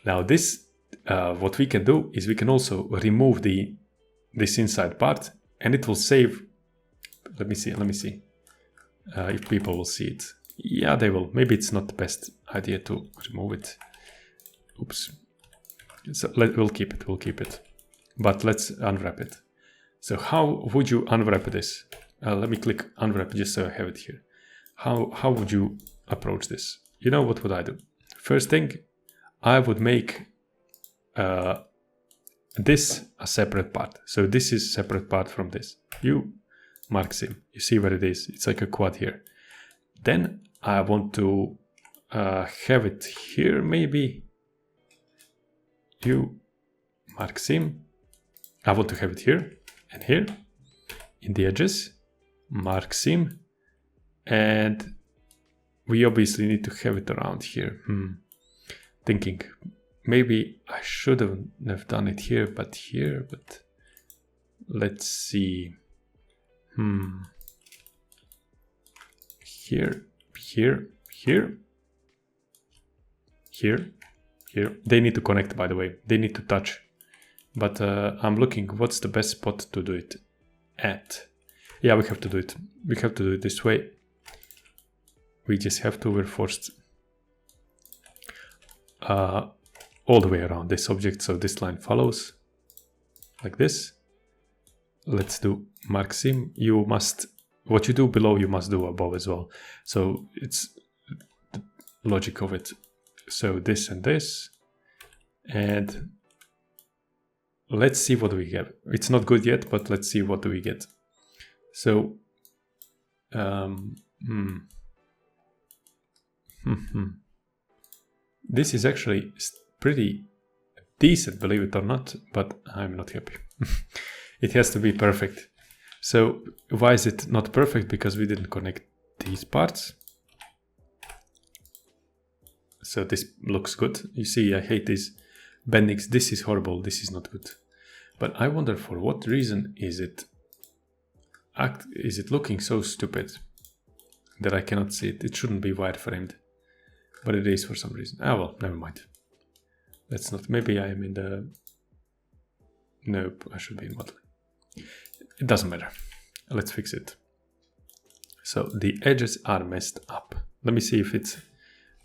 Now this, what we can do is we can also remove this inside part and it will save. Let me see if people will see it. Yeah, they will. Maybe it's not the best idea to remove it. Oops. So we'll keep it. But let's unwrap it. So how would you unwrap this? Let me click unwrap just so I have it here. How would you approach this? You know, what would I do? First thing, I would make this a separate part. So this is separate part from this. You mark sim. You see where it is. It's like a quad here. Then I want to have it here maybe. You mark sim. I want to have it here and here in the edges. Mark sim. And we obviously need to have it around here. Thinking maybe I should have done it here, but let's see. Here. They need to connect, by the way. They need to touch. But I'm looking, what's the best spot to do it at? Yeah, we have to do it. We have to do it this way. We just have to, we're forced all the way around this object. So this line follows like this. Let's do mark sim. What you do below, you must do above as well. So it's the logic of it. So this and this, and let's see what we get. It's not good yet, but let's see what do we get. So, this is actually pretty decent, believe it or not, but I'm not happy. It has to be perfect. So why is it not perfect? Because we didn't connect these parts. So this looks good. You see, I hate these bendings. This is horrible. This is not good. But I wonder for what reason is it looking so stupid that I cannot see it. It shouldn't be wireframed, but it is for some reason. Ah, well, never mind. Let's not. Maybe I am in the. Nope, I should be in modeling. It doesn't matter. Let's fix it. So the edges are messed up. Let me see if it's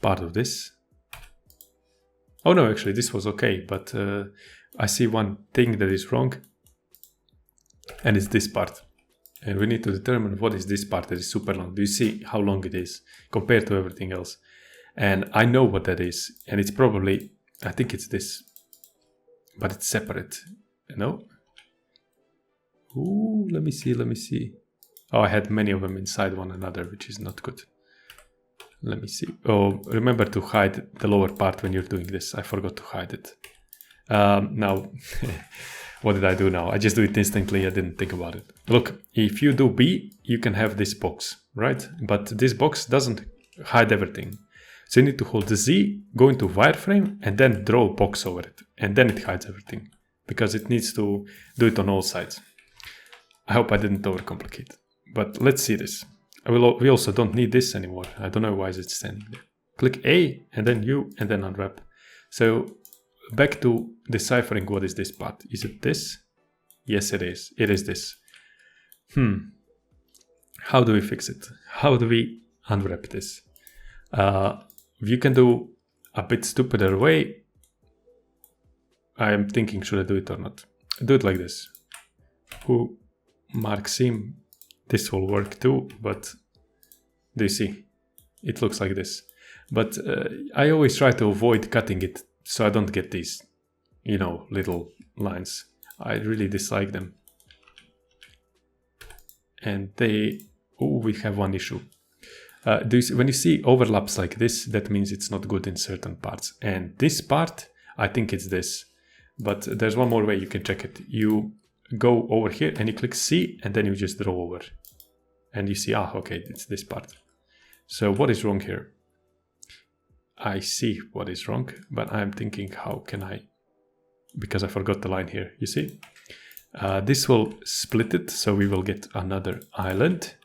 part of this. Oh no, actually this was okay, but I see one thing that is wrong, and it's this part. And we need to determine what is this part that is super long. Do you see how long it is compared to everything else? And I know what that is, and it's probably, I think it's this, but it's separate, you know? Ooh, let me see. Oh, I had many of them inside one another, which is not good. Let me see. Oh, remember to hide the lower part when you're doing this. I forgot to hide it. Now, what did I do now? I just do it instantly. I didn't think about it. Look, if you do B, you can have this box, right? But this box doesn't hide everything. So you need to hold the Z, go into wireframe, and then draw a box over it. And then it hides everything, because it needs to do it on all sides. I hope I didn't overcomplicate. But let's see this. We also don't need this anymore. I don't know why is it standing there. Click A, and then U, and then unwrap. So back to deciphering what is this part. Is it this? Yes, it is. It is this. How do we fix it? How do we unwrap this? You can do a bit stupider way. I am thinking, should I do it or not? Do it like this. Who marks him? This will work too, but do you see? It looks like this. But I always try to avoid cutting it so I don't get these, little lines. I really dislike them. And we have one issue. When you see overlaps like this, that means it's not good in certain parts. And this part, I think it's this. But there's one more way you can check it. You go over here and you click C, and then you just draw over. And you see, okay, it's this part. So what is wrong here? I see what is wrong, but I'm thinking, how can I? Because I forgot the line here, you see? This will split it, so we will get another island.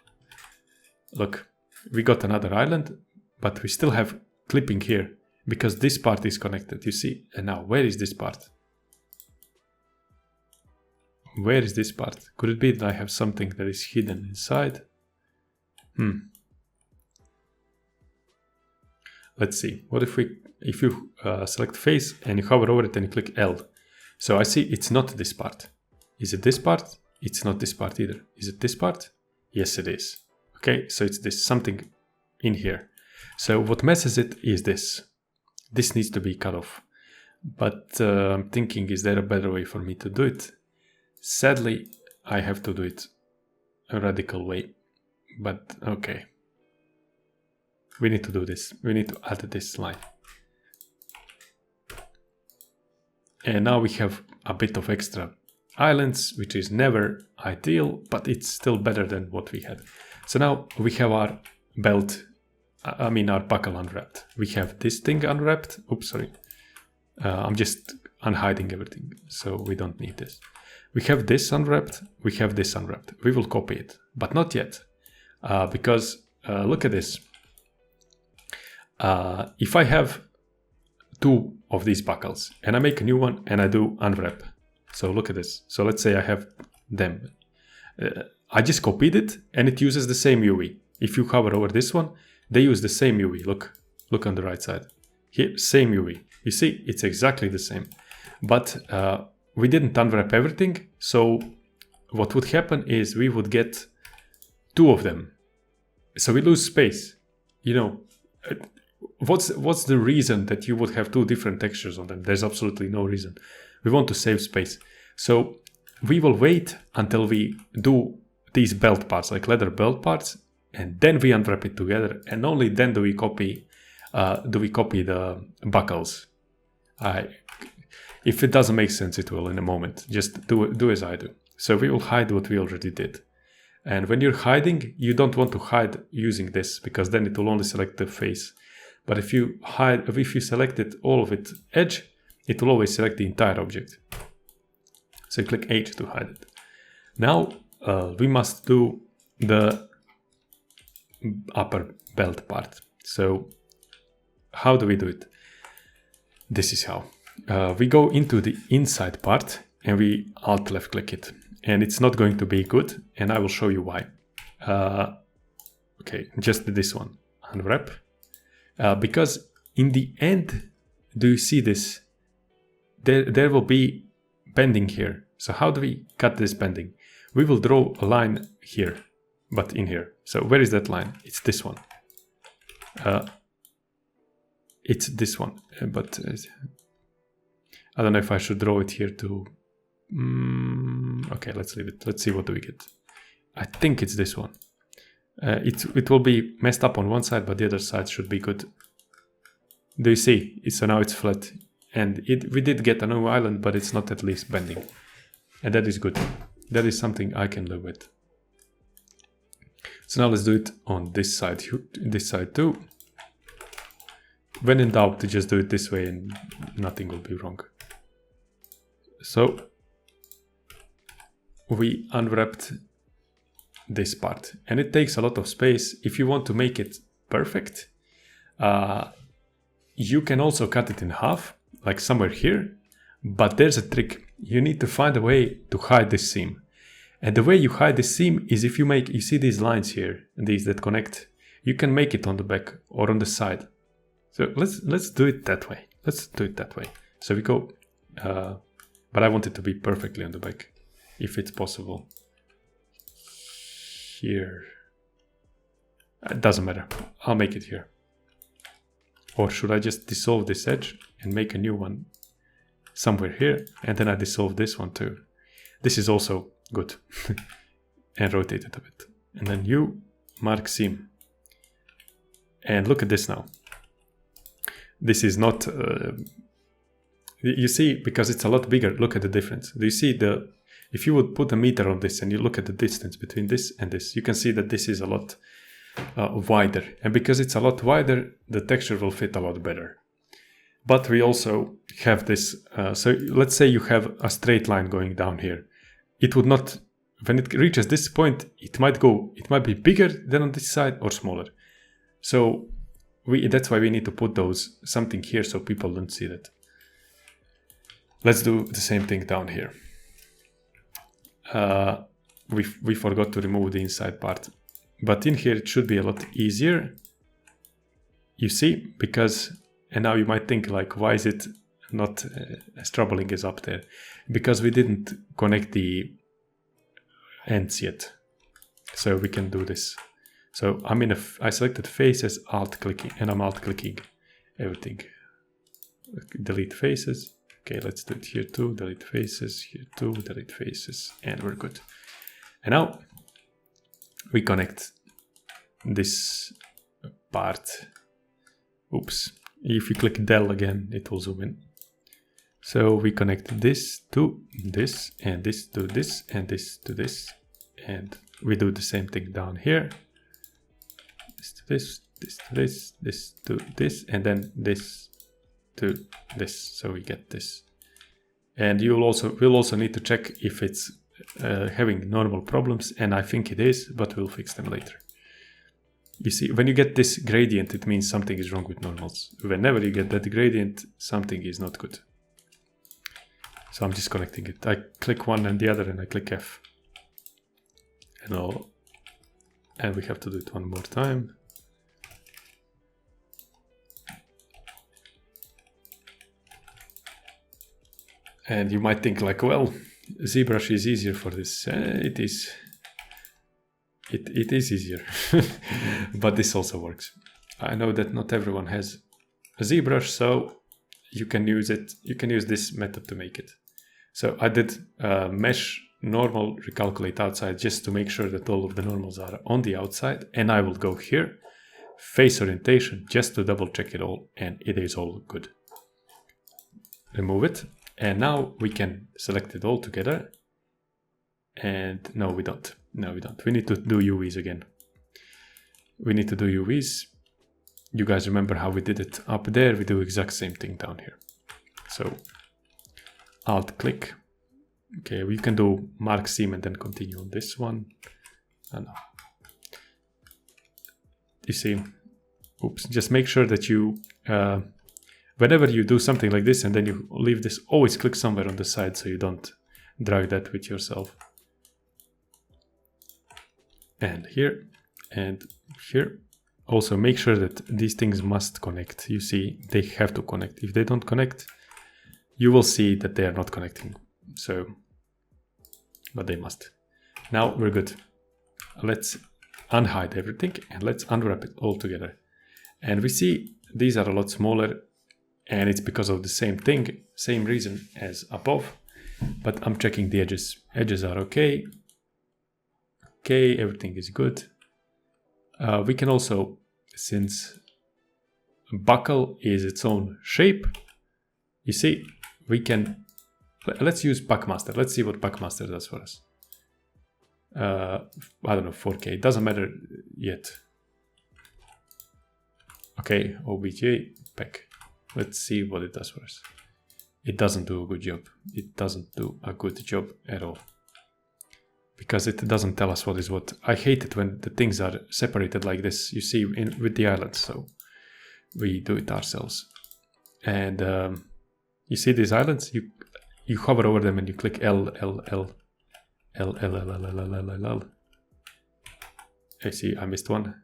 Look, we got another island, but we still have clipping here, because this part is connected, you see? And now, where is this part? Where is this part? Could it be that I have something that is hidden inside? Let's see. What if you select face and you hover over it and you click L? So I see it's not this part. Is it this part? It's not this part either. Is it this part? Yes, it is. Okay, so it's this something in here. So what messes it is this. This needs to be cut off. But I'm thinking, is there a better way for me to do it? Sadly, I have to do it a radical way. But okay. We need to do this. We need to add this line. And now we have a bit of extra islands, which is never ideal, but it's still better than what we had. So now we have our belt, our buckle unwrapped. We have this thing unwrapped. Oops, sorry. I'm just unhiding everything, so we don't need this. We have this unwrapped. We have this unwrapped. We will copy it, but not yet, because look at this. If I have two of these buckles and I make a new one and I do unwrap, so look at this. So let's say I have them. I just copied it and it uses the same UV. If you hover over this one, they use the same UV. Look on the right side. Here, same UV. You see, it's exactly the same. But we didn't unwrap everything. So what would happen is we would get two of them. So we lose space. what's the reason that you would have two different textures on them? There's absolutely no reason. We want to save space. So we will wait until we do these belt parts, like leather belt parts, and then we unwrap it together, and only then do we copy the buckles. If it doesn't make sense, it will in a moment. Just do as I do. So we will hide what we already did. And when you're hiding, you don't want to hide using this, because then it will only select the face. But if you selected all of it edge, it will always select the entire object. So click H to hide it. Now we must do the upper belt part. So how do we do it? This is how. We go into the inside part and we alt left click it. And it's not going to be good, and I will show you why. Okay, just this one. Unwrap. Because in the end, do you see this? There will be bending here. So how do we cut this bending? We will draw a line here, but in here. So where is that line? It's this one. It's this one, but I don't know if I should draw it here too. Okay, let's leave it. Let's see what do we get. I think it's this one. It will be messed up on one side, but the other side should be good. Do you see? So now it's flat, and we did get a new island, but it's not at least bending, and that is good. That is something I can live with. So now let's do it on this side too. When in doubt, to just do it this way, and nothing will be wrong. So we unwrapped this part, and it takes a lot of space. If you want to make it perfect, you can also cut it in half, like somewhere here, but there's a trick. You need to find a way to hide this seam. And the way you hide this seam is if you see these lines here, these that connect, you can make it on the back or on the side. So let's do it that way. Let's do it that way. So we go, but I want it to be perfectly on the back, if it's possible. Here. It doesn't matter. I'll make it here. Or should I just dissolve this edge and make a new one somewhere here? And then I dissolve this one too. This is also good. And rotate it a bit. And then you mark seam. And look at this now. This is not... you see, because it's a lot bigger, look at the difference. Do you see if you would put a meter on this and you look at the distance between this and this, you can see that this is a lot wider. And because it's a lot wider, the texture will fit a lot better. But we also have this, so let's say you have a straight line going down here. It would not, when it reaches this point, it might be bigger than on this side or smaller. So that's why we need to put something here so people don't see that. Let's do the same thing down here. We forgot to remove the inside part, but in here it should be a lot easier. You see, and now you might think like, why is it not as troubling as up there? Because we didn't connect the ends yet. So we can do this. So I selected faces, alt clicking, and I'm alt clicking everything. Delete faces. Okay, let's do it here too. Delete faces, here too, delete faces, and we're good. And now we connect this part. Oops. If you click del again, it will zoom in. So we connect this to this, and this to this, and this to this. And we do the same thing down here. This to this, this to this, this to this, and then this to this. So we get this. And we'll also need to check if it's having normal problems, and I think it is, but we'll fix them later. You see, when you get this gradient, it means something is wrong with normals. Whenever you get that gradient, something is not good. So I'm disconnecting it. I click one and the other, and I click F. And we have to do it one more time. And you might think like, well, ZBrush is easier for this. It is. It is easier, but this also works. I know that not everyone has ZBrush, so you can use it. You can use this method to make it. So I did mesh normal recalculate outside just to make sure that all of the normals are on the outside, and I will go here, face orientation, just to double check it all, and it is all good. Remove it, and now we can select it all together. And no, we don't. No, we don't. We need to do UVs again. We need to do UVs. You guys remember how we did it up there? We do exact same thing down here. So Alt click. Okay, we can do mark seam and then continue on this one. Oh, no. You see, oops, just make sure that you, whenever you do something like this and then you leave this, always click somewhere on the side so you don't drag that with yourself. And here, and here. Also make sure that these things must connect. You see, they have to connect. If they don't connect, you will see that they are not connecting. So, but they must. Now we're good. Let's unhide everything and let's unwrap it all together. And we see these are a lot smaller, and it's because of the same thing, same reason as above. But I'm checking the edges. Edges are okay. Okay, everything is good. We can also, since buckle is its own shape, you see, we can, let's use Packmaster. Let's see what Packmaster does for us. I don't know, 4K, it doesn't matter yet. Okay, OBJ, Pack. Let's see what it does for us. It doesn't do a good job. It doesn't do a good job at all. Because it doesn't tell us what is what. I hate it when the things are separated like this, you see, with the islands, so we do it ourselves. And you see these islands, you hover over them and you click L. I see, I missed one.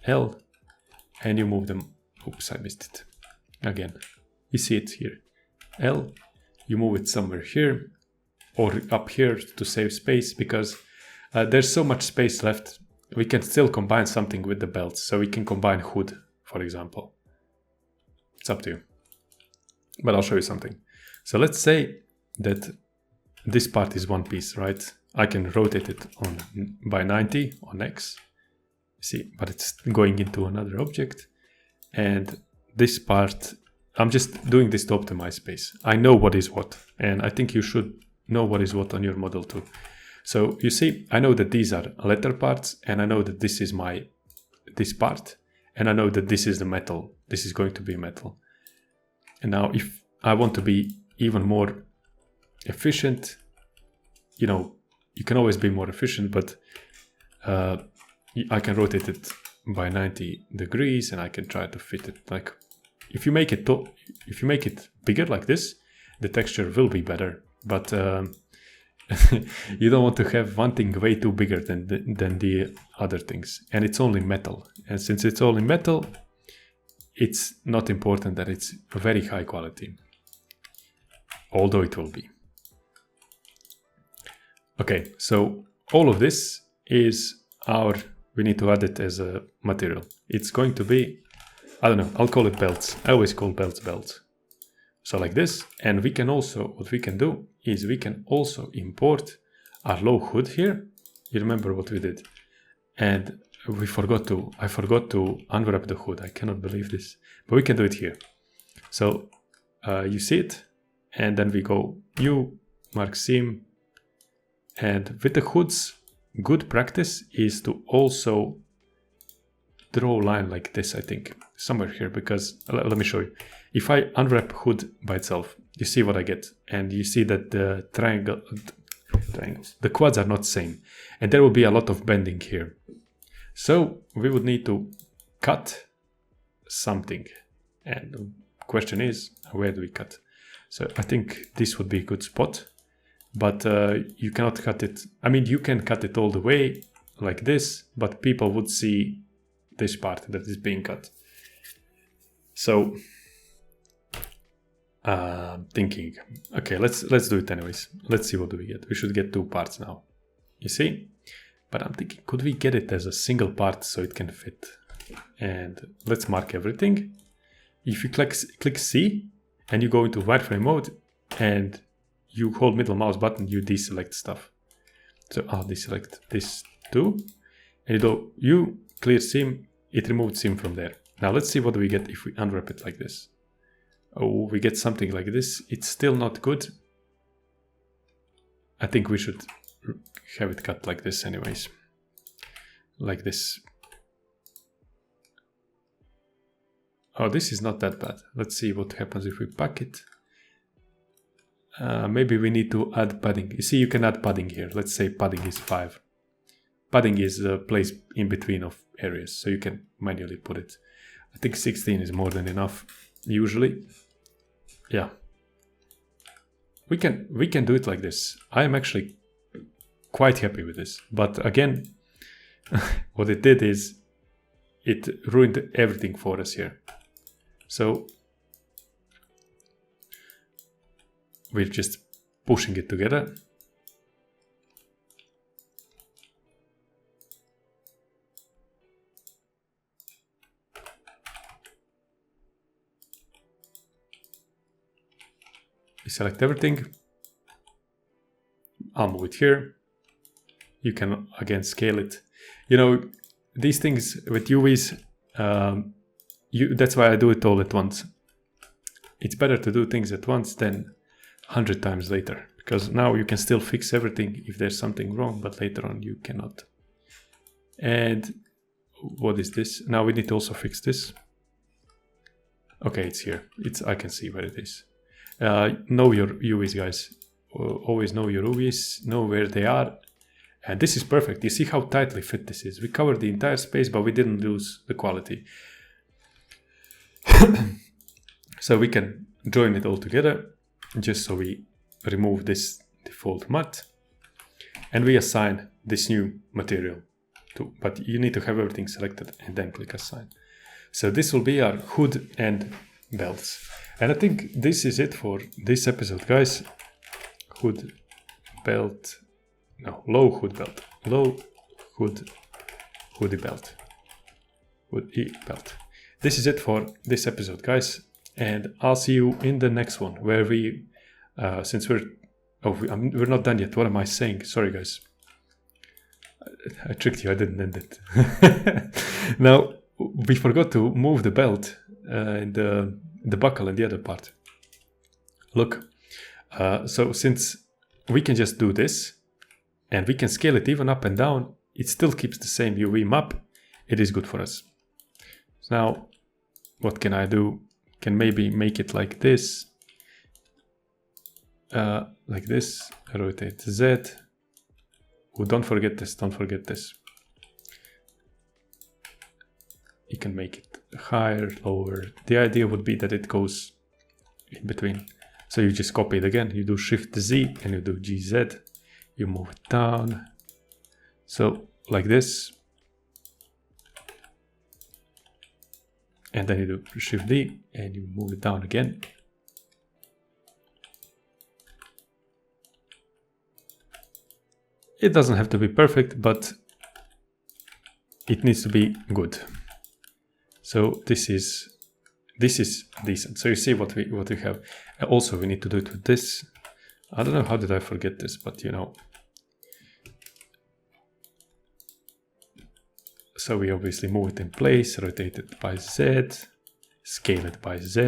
L, and you move them. Oops, I missed it. Again, you see it here. L, you move it somewhere here, or up here to save space, because there's so much space left. We can still combine something with the belts. So we can combine hood, for example. It's up to you. But I'll show you something. So let's say that this part is one piece, right? I can rotate it by 90 on X. See, but it's going into another object. And this part, I'm just doing this to optimize space. I know what is what. And I think you should know what is what on your model too. So you see, I know that these are letter parts, and I know that this is this part, and I know that this is the metal. This is going to be metal. And now if I want to be even more efficient, you know, you can always be more efficient, but I can rotate it by 90 degrees and I can try to fit it. Like if you make it bigger like this, the texture will be better. But you don't want to have one thing way too bigger than the other things. And it's only metal. And since it's only metal, it's not important that it's very high quality. Although it will be. Okay, so all of this is we need to add it as a material. It's going to be, I don't know, I'll call it belts. I always call belts. So like this, and we can also, what we can do is we can also import our low hood here. You remember what we did? And I forgot to unwrap the hood. I cannot believe this, but we can do it here. So you see it, and then we go mark seam, and with the hoods, good practice is to also draw a line like this, I think, somewhere here, because let me show you. If I unwrap hood by itself, you see what I get, and you see that the triangles, the quads are not same, and there will be a lot of bending here. So we would need to cut something, and the question is, where do we cut? So I think this would be a good spot, but you cannot cut it. I mean, you can cut it all the way like this, but people would see this part that is being cut. So thinking, okay, let's do it anyways. Let's see what do we get. We should get 2 parts now, you see? But I'm thinking, could we get it as a single part so it can fit? And let's mark everything. if you click C and you go into wireframe mode and you hold middle mouse button, you deselect stuff. So I'll deselect this too. And you clear seam, it removed seam from there. Now let's see what we get if we unwrap it like this. Oh, we get something like this. It's still not good. I think we should have it cut like this anyways. Like this. Oh, this is not that bad. Let's see what happens if we pack it. Maybe we need to add padding. You see, you can add padding here. Let's say padding is 5. Padding is a place in between of areas, so you can manually put it. I think 16 is more than enough, usually. Yeah. We can do it like this. I am actually quite happy with this. But again, what it did is it ruined everything for us here. So we're just pushing it together. We select everything. I'll move it here. You can again scale it. You know, these things with UVs, that's why I do it all at once. It's better to do things at once than 100 times later, because now you can still fix everything if there's something wrong, but later on you cannot. And what is this? Now we need to also fix this. Okay, it's here. I can see where it is. Know your UVs, guys. Always know your UVs, know where they are. And this is perfect. You see how tightly fit this is. We covered the entire space, but we didn't lose the quality. So we can join it all together, just so we remove this default matte. And we assign this new material too. But you need to have everything selected and then click assign. So this will be our hood and belts. And I think this is it for this episode, guys. Hood, belt, no, low hood belt, low hood, hoodie belt, hoodie belt. This is it for this episode, guys. And I'll see you in the next one where we, since we're not done yet. What am I saying? Sorry, guys. I tricked you. I didn't end it. Now, we forgot to move the belt and the buckle and the other part. Look, so since we can just do this and we can scale it even up and down, it still keeps the same UV map. It is good for us. So now, what can I do? Can maybe make it like this. Like this. Rotate Z. Oh, don't forget this. Don't forget this. You can make it higher, lower. The idea would be that it goes in between. So you just copy it again. You do Shift Z and you do GZ. You move it down. So like this. And then you do Shift D and you move it down again. It doesn't have to be perfect, but it needs to be good. So this is decent. So you see what we have. Also, we need to do it with this. I don't know how did I forget this, but you know. So we obviously move it in place, rotate it by Z, scale it by Z.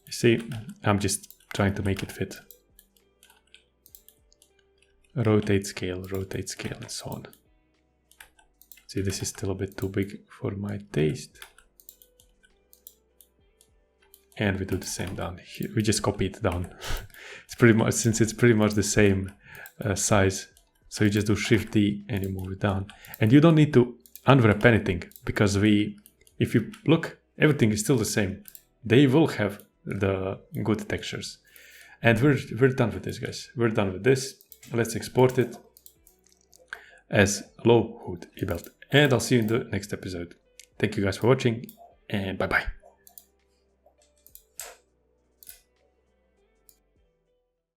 You see, I'm just trying to make it fit. Rotate, scale, and so on. See, this is still a bit too big for my taste. And we do the same down here. We just copy it down. It's pretty much, since it's pretty much the same size. So you just do Shift D and you move it down. And you don't need to unwrap anything because if you look, everything is still the same. They will have the good textures. And we're done with this, guys. We're done with this. Let's export it as low hood belt. And I'll see you in the next episode. Thank you guys for watching and bye bye.